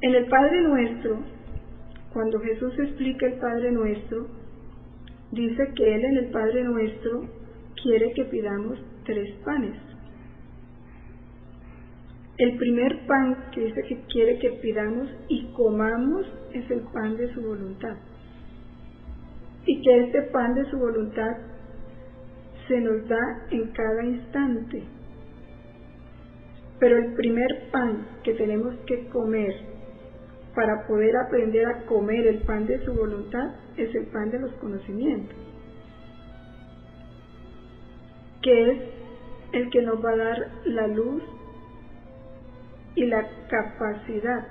En el Padre Nuestro, cuando Jesús explica el Padre Nuestro, dice que Él en el Padre Nuestro quiere que pidamos 3 panes. El primer pan que dice que quiere que pidamos y comamos es el pan de su voluntad. Y que este pan de su voluntad se nos da en cada instante. Pero el primer pan que tenemos que comer para poder aprender a comer el pan de su voluntad es el pan de los conocimientos, que es el que nos va a dar la luz y la capacidad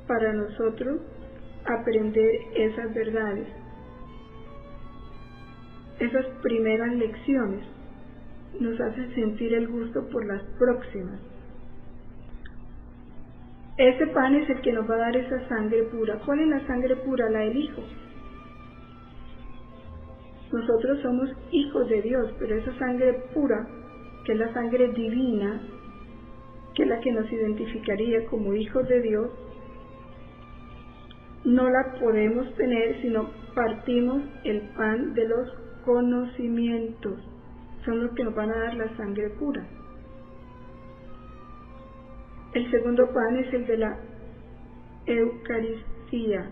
para nosotros aprender esas verdades, esas primeras lecciones. Nos hace sentir el gusto por las próximas. Ese pan es el que nos va a dar esa sangre pura. ¿Cuál es la sangre pura? La del Hijo. Nosotros somos hijos de Dios, pero esa sangre pura, que es la sangre divina, que es la que nos identificaría como hijos de Dios, no la podemos tener si no partimos el pan de los conocimientos. Son los que nos van a dar la sangre pura. El segundo pan es el de la Eucaristía.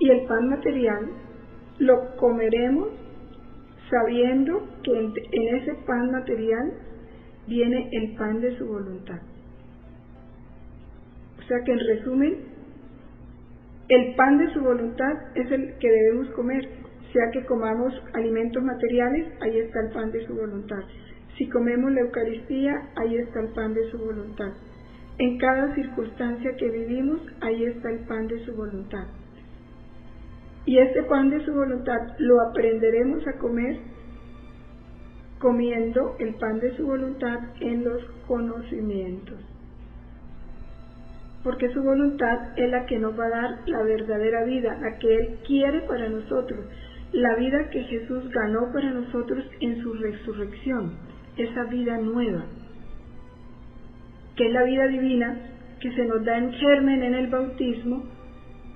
Y el pan material lo comeremos sabiendo que en ese pan material viene el pan de su voluntad. O sea que en resumen, el pan de su voluntad es el que debemos comer. Sea que comamos alimentos materiales, ahí está el pan de su voluntad. Si comemos la Eucaristía, ahí está el pan de su voluntad. En cada circunstancia que vivimos, ahí está el pan de su voluntad. Y este pan de su voluntad lo aprenderemos a comer comiendo el pan de su voluntad en los conocimientos. Porque su voluntad es la que nos va a dar la verdadera vida, la que Él quiere para nosotros, la vida que Jesús ganó para nosotros en su resurrección, esa vida nueva, que es la vida divina que se nos da en germen en el bautismo,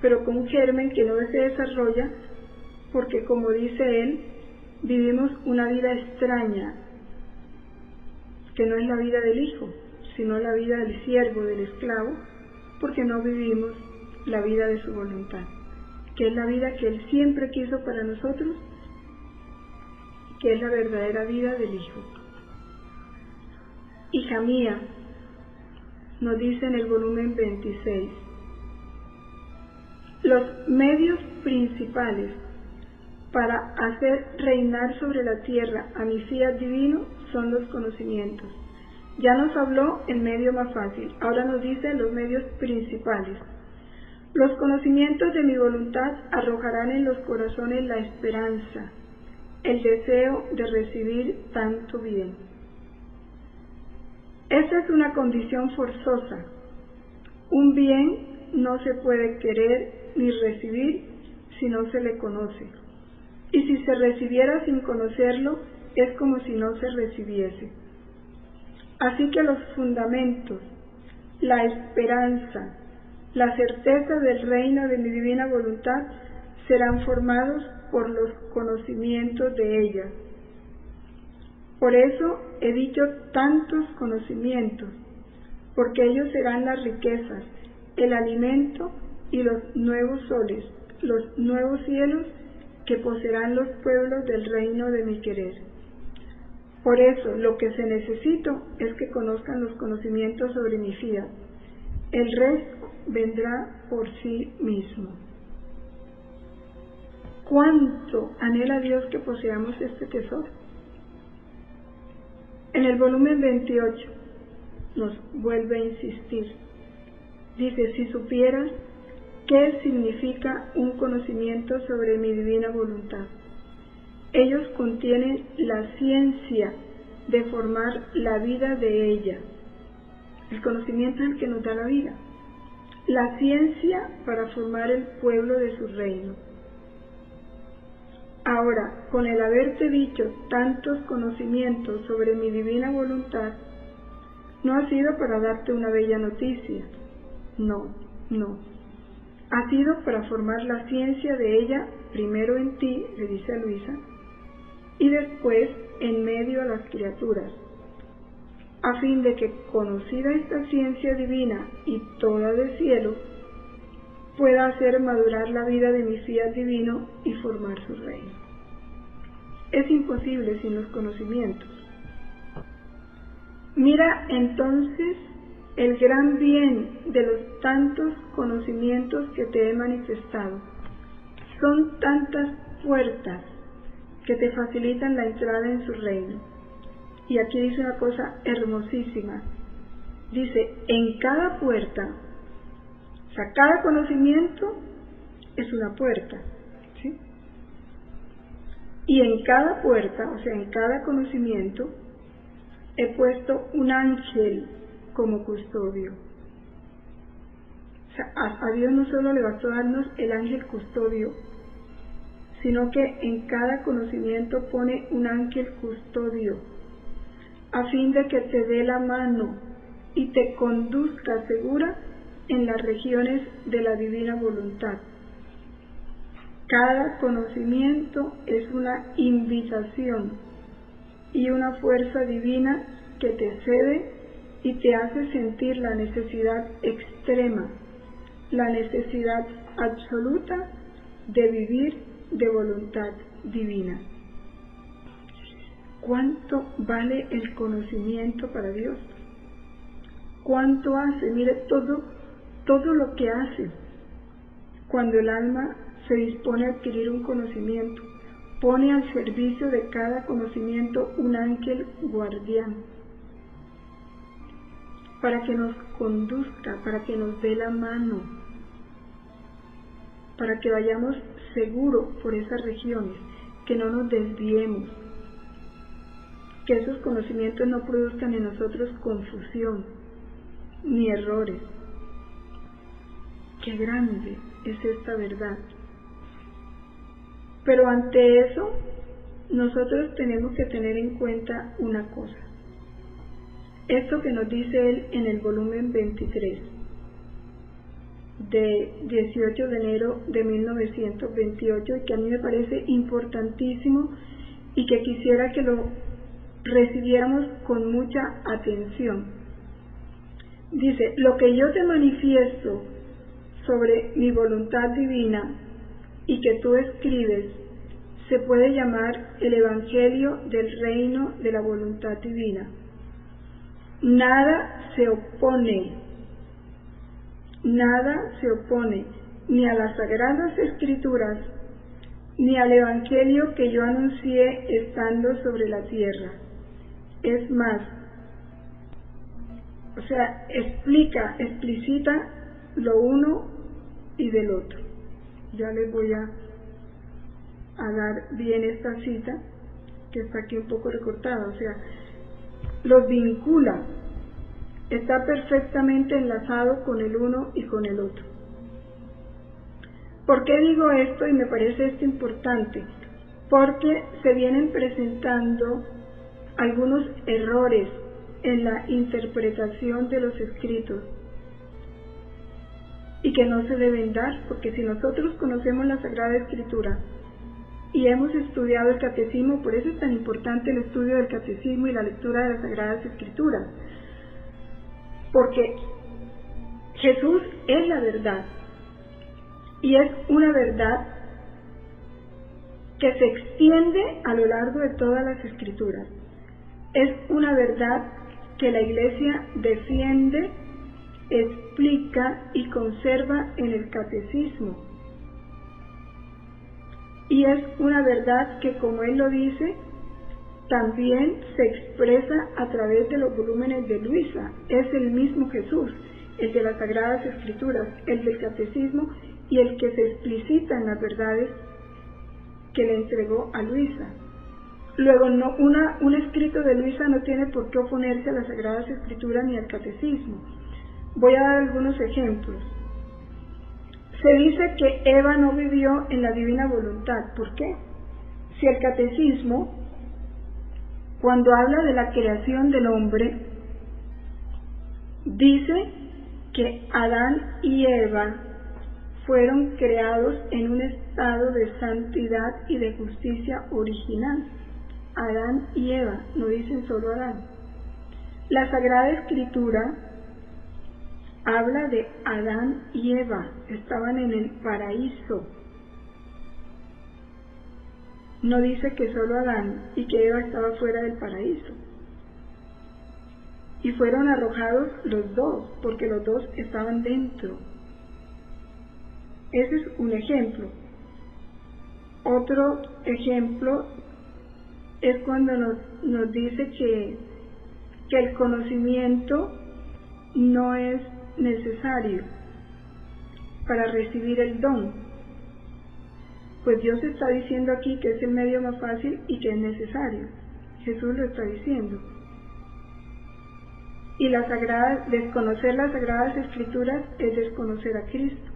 pero con un germen que no se desarrolla, porque como dice Él, vivimos una vida extraña, que no es la vida del Hijo, sino la vida del siervo, del esclavo, porque no vivimos la vida de su voluntad, que es la vida que Él siempre quiso para nosotros, que es la verdadera vida del Hijo. Hija mía, nos dice en el volumen 26, los medios principales para hacer reinar sobre la tierra a mi fiat divino son los conocimientos. Ya nos habló el medio más fácil, ahora nos dice los medios principales. Los conocimientos de mi voluntad arrojarán en los corazones la esperanza, el deseo de recibir tanto bien. Esta es una condición forzosa. Un bien no se puede querer ni recibir si no se le conoce. Y si se recibiera sin conocerlo, es como si no se recibiese. Así que los fundamentos, la esperanza, la certeza del reino de mi divina voluntad serán formados por los conocimientos de ella. Por eso he dicho tantos conocimientos, porque ellos serán las riquezas, el alimento y los nuevos soles, los nuevos cielos que poseerán los pueblos del reino de mi querer. Por eso lo que se necesita es que conozcan los conocimientos sobre mi fiat. El resto vendrá por sí mismo. ¿Cuánto anhela Dios que poseamos este tesoro? En el volumen 28 nos vuelve a insistir. Dice, si supieras qué significa un conocimiento sobre mi divina voluntad. Ellos contienen la ciencia de formar la vida de ella. El conocimiento es el que nos da la vida. La ciencia para formar el pueblo de su reino. Ahora, con el haberte dicho tantos conocimientos sobre mi divina voluntad, no ha sido para darte una bella noticia. No. Ha sido para formar la ciencia de ella, primero en ti, le dice a Luisa, y después en medio a las criaturas, a fin de que, conocida esta ciencia divina y toda de cielo, pueda hacer madurar la vida de mi fiat divino y formar su reino. Es imposible sin los conocimientos. Mira entonces el gran bien de los tantos conocimientos que te he manifestado. Son tantas puertas que te facilitan la entrada en su reino. Y aquí dice una cosa hermosísima. Dice, en cada puerta, o sea, cada conocimiento es una puerta, ¿sí? Y en cada puerta, o sea, en cada conocimiento, he puesto un ángel como custodio. O sea, a Dios no solo le bastó darnos el ángel custodio, sino que en cada conocimiento pone un ángel custodio, a fin de que te dé la mano y te conduzca segura en las regiones de la divina voluntad. Cada conocimiento es una invitación y una fuerza divina que te cede y te hace sentir la necesidad extrema, la necesidad absoluta de vivir de voluntad divina. ¿Cuánto vale el conocimiento para Dios? ¿Cuánto hace? Mire todo lo que hace cuando el alma se dispone a adquirir un conocimiento. Pone al servicio de cada conocimiento un ángel guardián para que nos conduzca, para que nos dé la mano, para que vayamos seguros por esas regiones, que no nos desviemos, que esos conocimientos no produzcan en nosotros confusión ni errores. Qué grande es esta verdad. Pero ante eso, nosotros tenemos que tener en cuenta una cosa. Esto que nos dice él en el volumen 23, de 18 de enero de 1928, y que a mí me parece importantísimo y que quisiera que lo recibiéramos con mucha atención. Dice, lo que yo te manifiesto sobre mi voluntad divina y que tú escribes, se puede llamar el Evangelio del reino de la voluntad divina. Nada se opone ni a las Sagradas Escrituras, ni al Evangelio que yo anuncié estando sobre la tierra. Es más, o sea, explicita lo uno y del otro. Ya les voy a dar bien esta cita, que está aquí un poco recortada, o sea, los vincula, está perfectamente enlazado con el uno y con el otro. ¿Por qué digo esto? Y me parece esto importante, porque se vienen presentando algunos errores en la interpretación de los escritos y que no se deben dar, porque si nosotros conocemos la Sagrada Escritura y hemos estudiado el catecismo, por eso es tan importante el estudio del catecismo y la lectura de las Sagradas Escrituras, porque Jesús es la verdad, y es una verdad que se extiende a lo largo de todas las Escrituras. Es una verdad que la Iglesia defiende, explica y conserva en el catecismo. Y es una verdad que, como él lo dice, también se expresa a través de los volúmenes de Luisa. Es el mismo Jesús, el de las Sagradas Escrituras, el del catecismo y el que se explicita en las verdades que le entregó a Luisa. Luego, un escrito de Luisa no tiene por qué oponerse a las Sagradas Escrituras ni al catecismo. Voy a dar algunos ejemplos. Se dice que Eva no vivió en la divina voluntad. ¿Por qué? Si el catecismo, cuando habla de la creación del hombre, dice que Adán y Eva fueron creados en un estado de santidad y de justicia original. Adán y Eva, no dicen solo Adán. La Sagrada Escritura habla de Adán y Eva, estaban en el paraíso. No dice que solo Adán y que Eva estaba fuera del paraíso. y fueron arrojados los dos, porque los dos estaban dentro. Ese es un ejemplo. Otro ejemplo es cuando nos dice que el conocimiento no es necesario para recibir el don. Pues Dios está diciendo aquí que es el medio más fácil y que es necesario. Jesús lo está diciendo. Y desconocer las Sagradas Escrituras es desconocer a Cristo.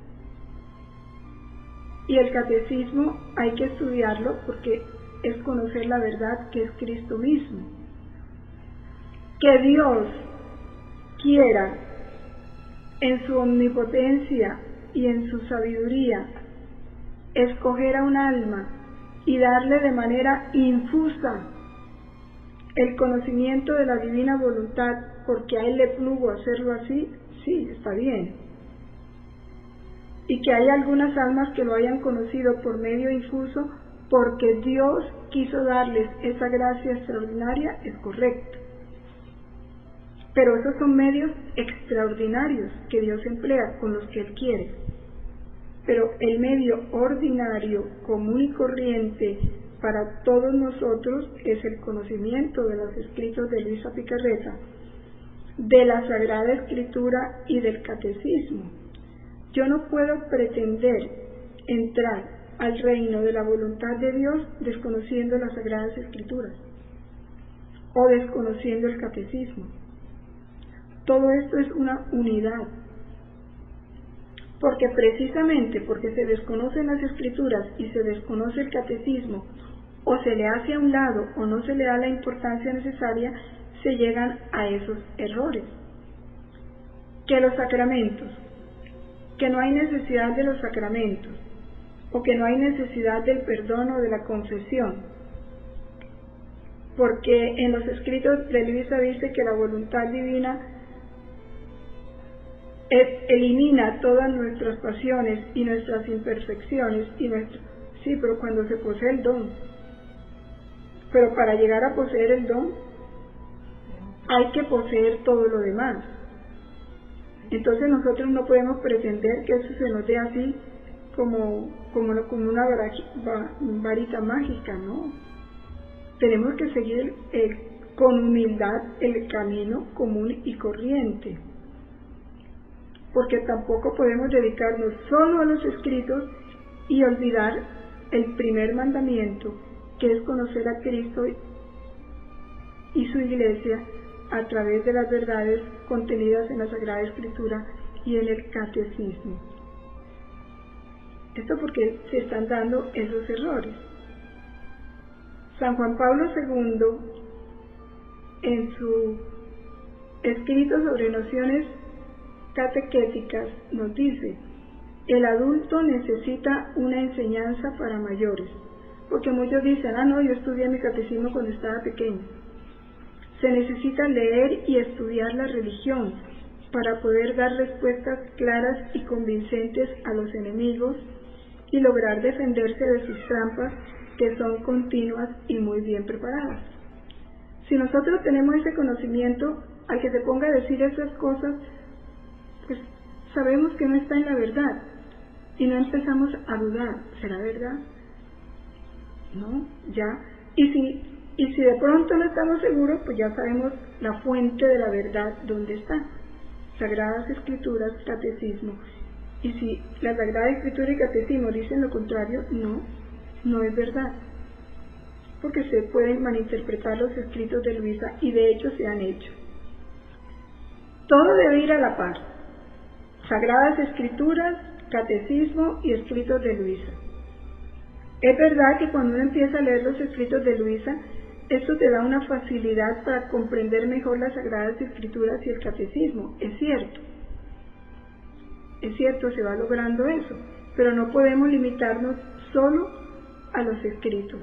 Y el catecismo hay que estudiarlo porque es conocer la verdad que es Cristo mismo. Que Dios quiera en su omnipotencia y en su sabiduría escoger a un alma y darle de manera infusa el conocimiento de la divina voluntad porque a él le plugo hacerlo así, sí, está bien. Y que hay algunas almas que lo hayan conocido por medio infuso porque Dios quiso darles esa gracia extraordinaria, es correcto. Pero esos son medios extraordinarios que Dios emplea con los que Él quiere. Pero el medio ordinario, común y corriente para todos nosotros es el conocimiento de los escritos de Luisa Picarreta, de la Sagrada Escritura y del Catecismo. Yo no puedo pretender entrar al reino de la voluntad de Dios desconociendo las Sagradas Escrituras o desconociendo el Catecismo. Todo esto es una unidad. Porque precisamente porque se desconocen las Escrituras y se desconoce el Catecismo, o se le hace a un lado o no se le da la importancia necesaria, se llegan a esos errores. Que los sacramentos, que no hay necesidad de los sacramentos, o que no hay necesidad del perdón o de la confesión, porque en los escritos de Luisa dice que la voluntad divina elimina todas nuestras pasiones y nuestras imperfecciones sí, pero cuando se posee el don. Pero para llegar a poseer el don hay que poseer todo lo demás. Entonces nosotros no podemos pretender que eso se nos dé así como una varita mágica, ¿no? Tenemos que seguir con humildad el camino común y corriente. Porque tampoco podemos dedicarnos solo a los escritos y olvidar el primer mandamiento, que es conocer a Cristo y su Iglesia a través de las verdades contenidas en la Sagrada Escritura y en el Catecismo. Esto porque se están dando esos errores. San Juan Pablo II, en su escrito sobre nociones catequéticas, nos dice: el adulto necesita una enseñanza para mayores, porque muchos dicen, no, yo estudié mi catecismo cuando estaba pequeño. Se necesita leer y estudiar la religión para poder dar respuestas claras y convincentes a los enemigos y lograr defenderse de sus trampas, que son continuas y muy bien preparadas. Si nosotros tenemos ese conocimiento, al que se ponga a decir esas cosas, pues sabemos que no está en la verdad y no empezamos a dudar, ¿será verdad? No, ya. Y si de pronto no estamos seguros, pues ya sabemos la fuente de la verdad dónde está. Sagradas Escrituras, Catecismo. Y si la Sagrada Escritura y Catecismo dicen lo contrario, no es verdad. Porque se pueden malinterpretar los escritos de Luisa, y de hecho se han hecho. Todo debe ir a la par. Sagradas Escrituras, Catecismo y escritos de Luisa. Es verdad que cuando uno empieza a leer los escritos de Luisa, esto te da una facilidad para comprender mejor las Sagradas Escrituras y el Catecismo. Es cierto, se va logrando eso, pero no podemos limitarnos solo a los escritos.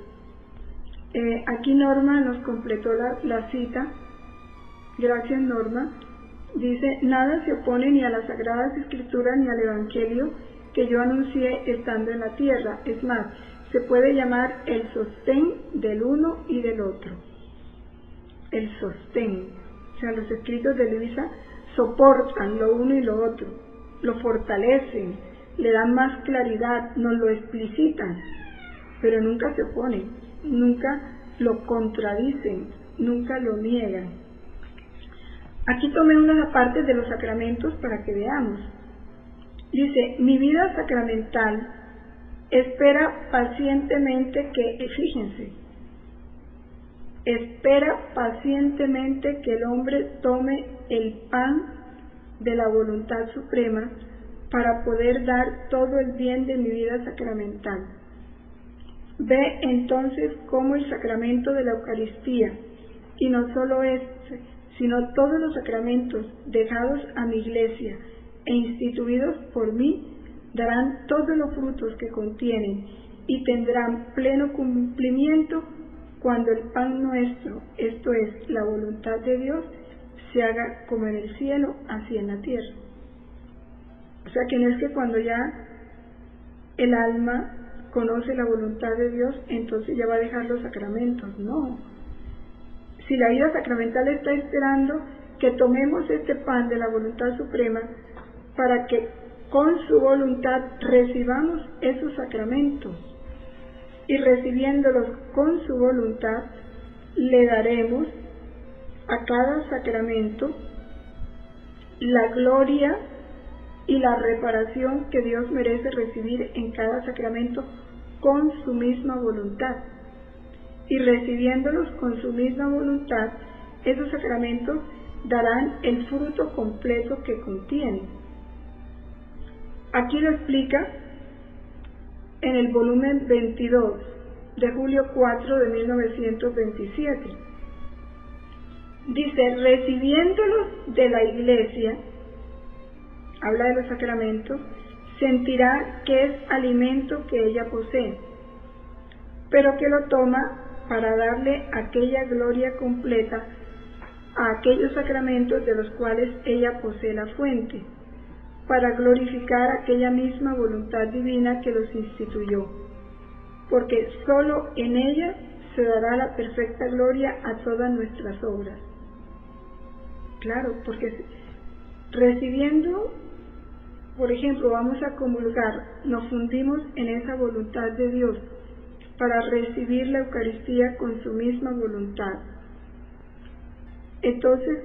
Aquí Norma nos completó la cita. Gracias, Norma. Dice: nada se opone ni a las Sagradas Escrituras ni al Evangelio que yo anuncié estando en la tierra. Es más, se puede llamar el sostén del uno y del otro. El sostén. O sea, los escritos de Luisa soportan lo uno y lo otro, lo fortalecen, le dan más claridad, nos lo explicitan, pero nunca se oponen, nunca lo contradicen, nunca lo niegan. Aquí tomé unas partes de los sacramentos para que veamos. Dice, mi vida sacramental espera pacientemente que, fíjense, espera pacientemente que el hombre tome el pan de la voluntad suprema para poder dar todo el bien de mi vida sacramental. Ve entonces cómo el sacramento de la Eucaristía, y no solo este, sino todos los sacramentos dejados a mi Iglesia e instituidos por mí, darán todos los frutos que contienen y tendrán pleno cumplimiento cuando el pan nuestro, esto es, la voluntad de Dios, se haga como en el cielo, así en la tierra. O sea que no es que cuando ya el alma conoce la voluntad de Dios, entonces ya va a dejar los sacramentos, no. Si la vida sacramental está esperando que tomemos este pan de la voluntad suprema para que con su voluntad recibamos esos sacramentos, y recibiéndolos con su voluntad le daremos a cada sacramento la gloria y la reparación que Dios merece recibir en cada sacramento con su misma voluntad. Y recibiéndolos con su misma voluntad, esos sacramentos darán el fruto completo que contienen. Aquí lo explica en el volumen 22 de julio 4 de 1927. Dice, recibiéndolos de la Iglesia, habla de los sacramentos, sentirá que es alimento que ella posee, pero que lo toma para darle aquella gloria completa a aquellos sacramentos de los cuales ella posee la fuente, para glorificar aquella misma voluntad divina que los instituyó, porque sólo en ella se dará la perfecta gloria a todas nuestras obras. Claro, porque recibiendo, por ejemplo, vamos a comulgar, nos fundimos en esa voluntad de Dios para recibir la Eucaristía con su misma voluntad. Entonces,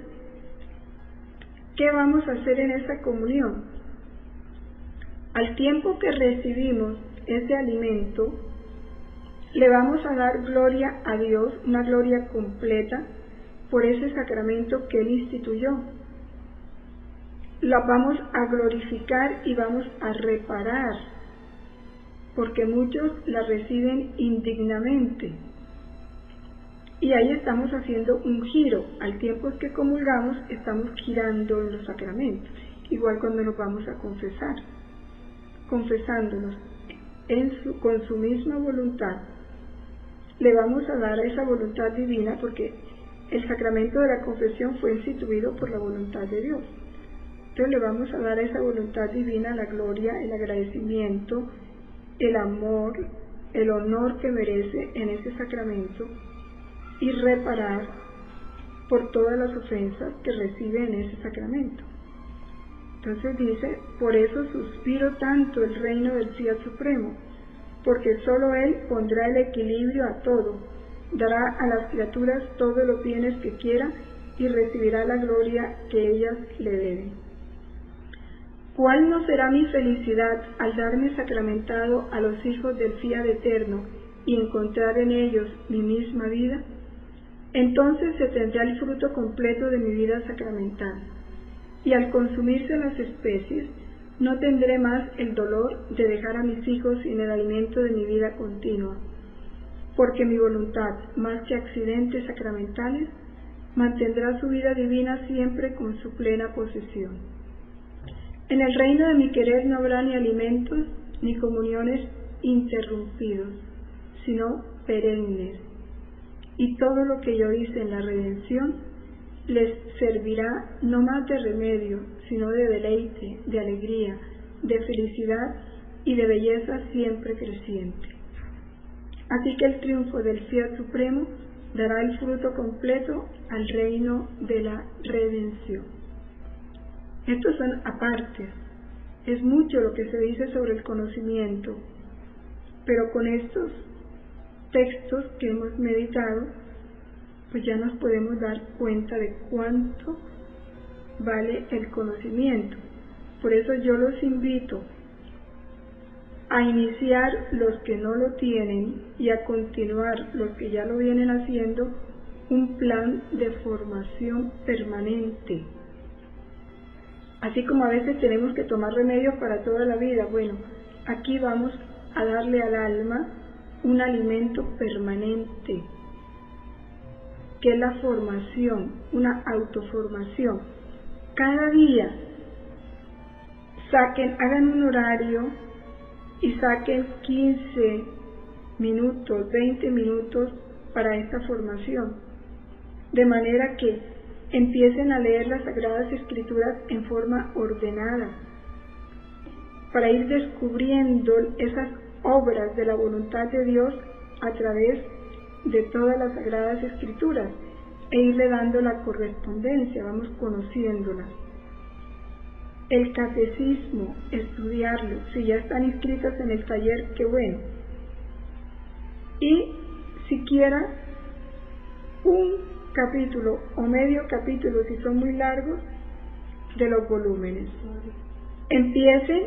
¿qué vamos a hacer en esa comunión? Al tiempo que recibimos ese alimento, le vamos a dar gloria a Dios, una gloria completa, por ese sacramento que Él instituyó. La vamos a glorificar y vamos a reparar, porque muchos la reciben indignamente. Y ahí estamos haciendo un giro. Al tiempo que comulgamos, estamos girando en los sacramentos. Igual cuando nos vamos a confesar, confesándonos con su misma voluntad, le vamos a dar a esa voluntad divina, porque el sacramento de la confesión fue instituido por la voluntad de Dios. Entonces le vamos a dar a esa voluntad divina la gloria, el agradecimiento, el amor, el honor que merece en ese sacramento, y reparar por todas las ofensas que recibe en ese sacramento. Entonces dice, por eso suspiro tanto el reino del fiat supremo, porque solo Él pondrá el equilibrio a todo, dará a las criaturas todos los bienes que quiera y recibirá la gloria que ellas le deben. ¿Cuál no será mi felicidad al darme sacramentado a los hijos del fiat eterno y encontrar en ellos mi misma vida? Entonces se tendrá el fruto completo de mi vida sacramental, y al consumirse las especies, no tendré más el dolor de dejar a mis hijos sin el alimento de mi vida continua, porque mi voluntad, más que accidentes sacramentales, mantendrá su vida divina siempre con su plena posesión. En el reino de mi querer no habrá ni alimentos ni comuniones interrumpidos, sino perennes, y todo lo que yo hice en la redención les servirá no más de remedio, sino de deleite, de alegría, de felicidad y de belleza siempre creciente. Así que el triunfo del fiat supremo dará el fruto completo al reino de la redención. Estos son apartes. Es mucho lo que se dice sobre el conocimiento, pero con estos textos que hemos meditado, pues ya nos podemos dar cuenta de cuánto vale el conocimiento. Por eso yo los invito a iniciar los que no lo tienen y a continuar los que ya lo vienen haciendo, un plan de formación permanente. Así como a veces tenemos que tomar remedios para toda la vida, bueno, aquí vamos a darle al alma un alimento permanente, que es la formación, una autoformación. Cada día hagan un horario y saquen 15 minutos, 20 minutos para esta formación, de manera que empiecen a leer las Sagradas Escrituras en forma ordenada, para ir descubriendo esas obras de la voluntad de Dios a través de todas las Sagradas Escrituras, e irle dando la correspondencia, vamos conociéndolas. El catecismo, estudiarlo, si ya están inscritos en el taller, qué bueno. Y siquiera un capítulo o medio capítulo, si son muy largos, de los volúmenes. Empiecen,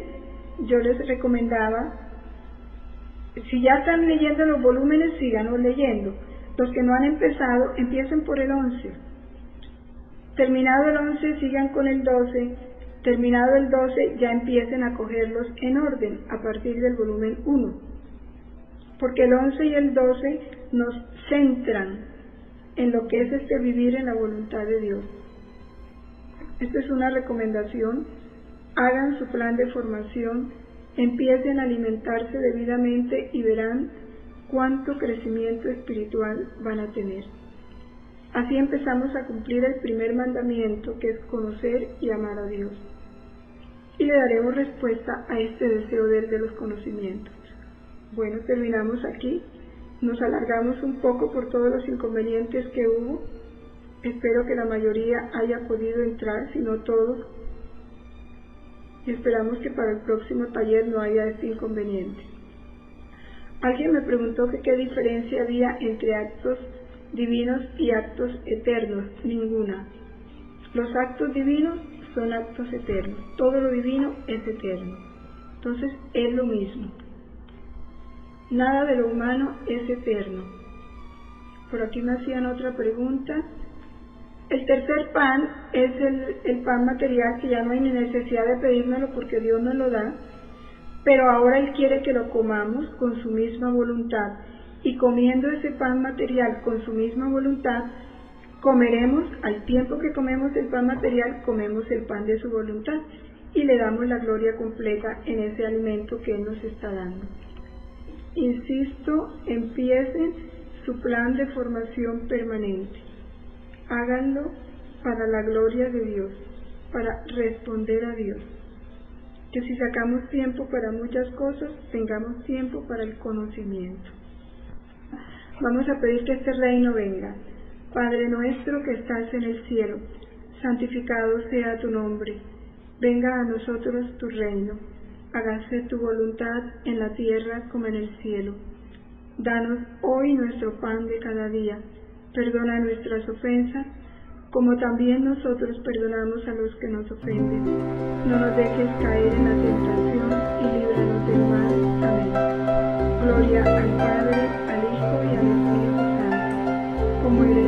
yo les recomendaba, si ya están leyendo los volúmenes, síganos leyendo. Los que no han empezado, empiecen por el 11. Terminado el 11, sigan con el 12. Terminado el 12, ya empiecen a cogerlos en orden, a partir del volumen 1. Porque el 11 y el 12 nos centran en lo que es vivir en la voluntad de Dios. Esta es una recomendación. Hagan su plan de formación, empiecen a alimentarse debidamente y verán cuánto crecimiento espiritual van a tener. Así empezamos a cumplir el primer mandamiento, que es conocer y amar a Dios. Y le daremos respuesta a este deseo de los conocimientos. Bueno, terminamos aquí. Nos alargamos un poco por todos los inconvenientes que hubo. Espero que la mayoría haya podido entrar, si no todos. Y esperamos que para el próximo taller no haya este inconveniente. Alguien me preguntó que qué diferencia había entre actos divinos y actos eternos. Ninguna. Los actos divinos son actos eternos. Todo lo divino es eterno. Entonces es lo mismo. Nada de lo humano es eterno. Por aquí me hacían otra pregunta. El tercer pan es el pan material, que ya no hay ni necesidad de pedírmelo porque Dios nos lo da, pero ahora Él quiere que lo comamos con su misma voluntad, y comiendo ese pan material con su misma voluntad, comeremos, al tiempo que comemos el pan material, comemos el pan de su voluntad, y le damos la gloria completa en ese alimento que Él nos está dando. Insisto, empiecen su plan de formación permanente. Háganlo para la gloria de Dios, para responder a Dios. Que si sacamos tiempo para muchas cosas, tengamos tiempo para el conocimiento. Vamos a pedir que este reino venga. Padre nuestro que estás en el cielo, santificado sea tu nombre. Venga a nosotros tu reino. Hágase tu voluntad en la tierra como en el cielo. Danos hoy nuestro pan de cada día. Perdona nuestras ofensas, como también nosotros perdonamos a los que nos ofenden. No nos dejes caer en la tentación y líbranos del mal. Amén. Gloria al Padre, al Hijo y al Espíritu Santo, como era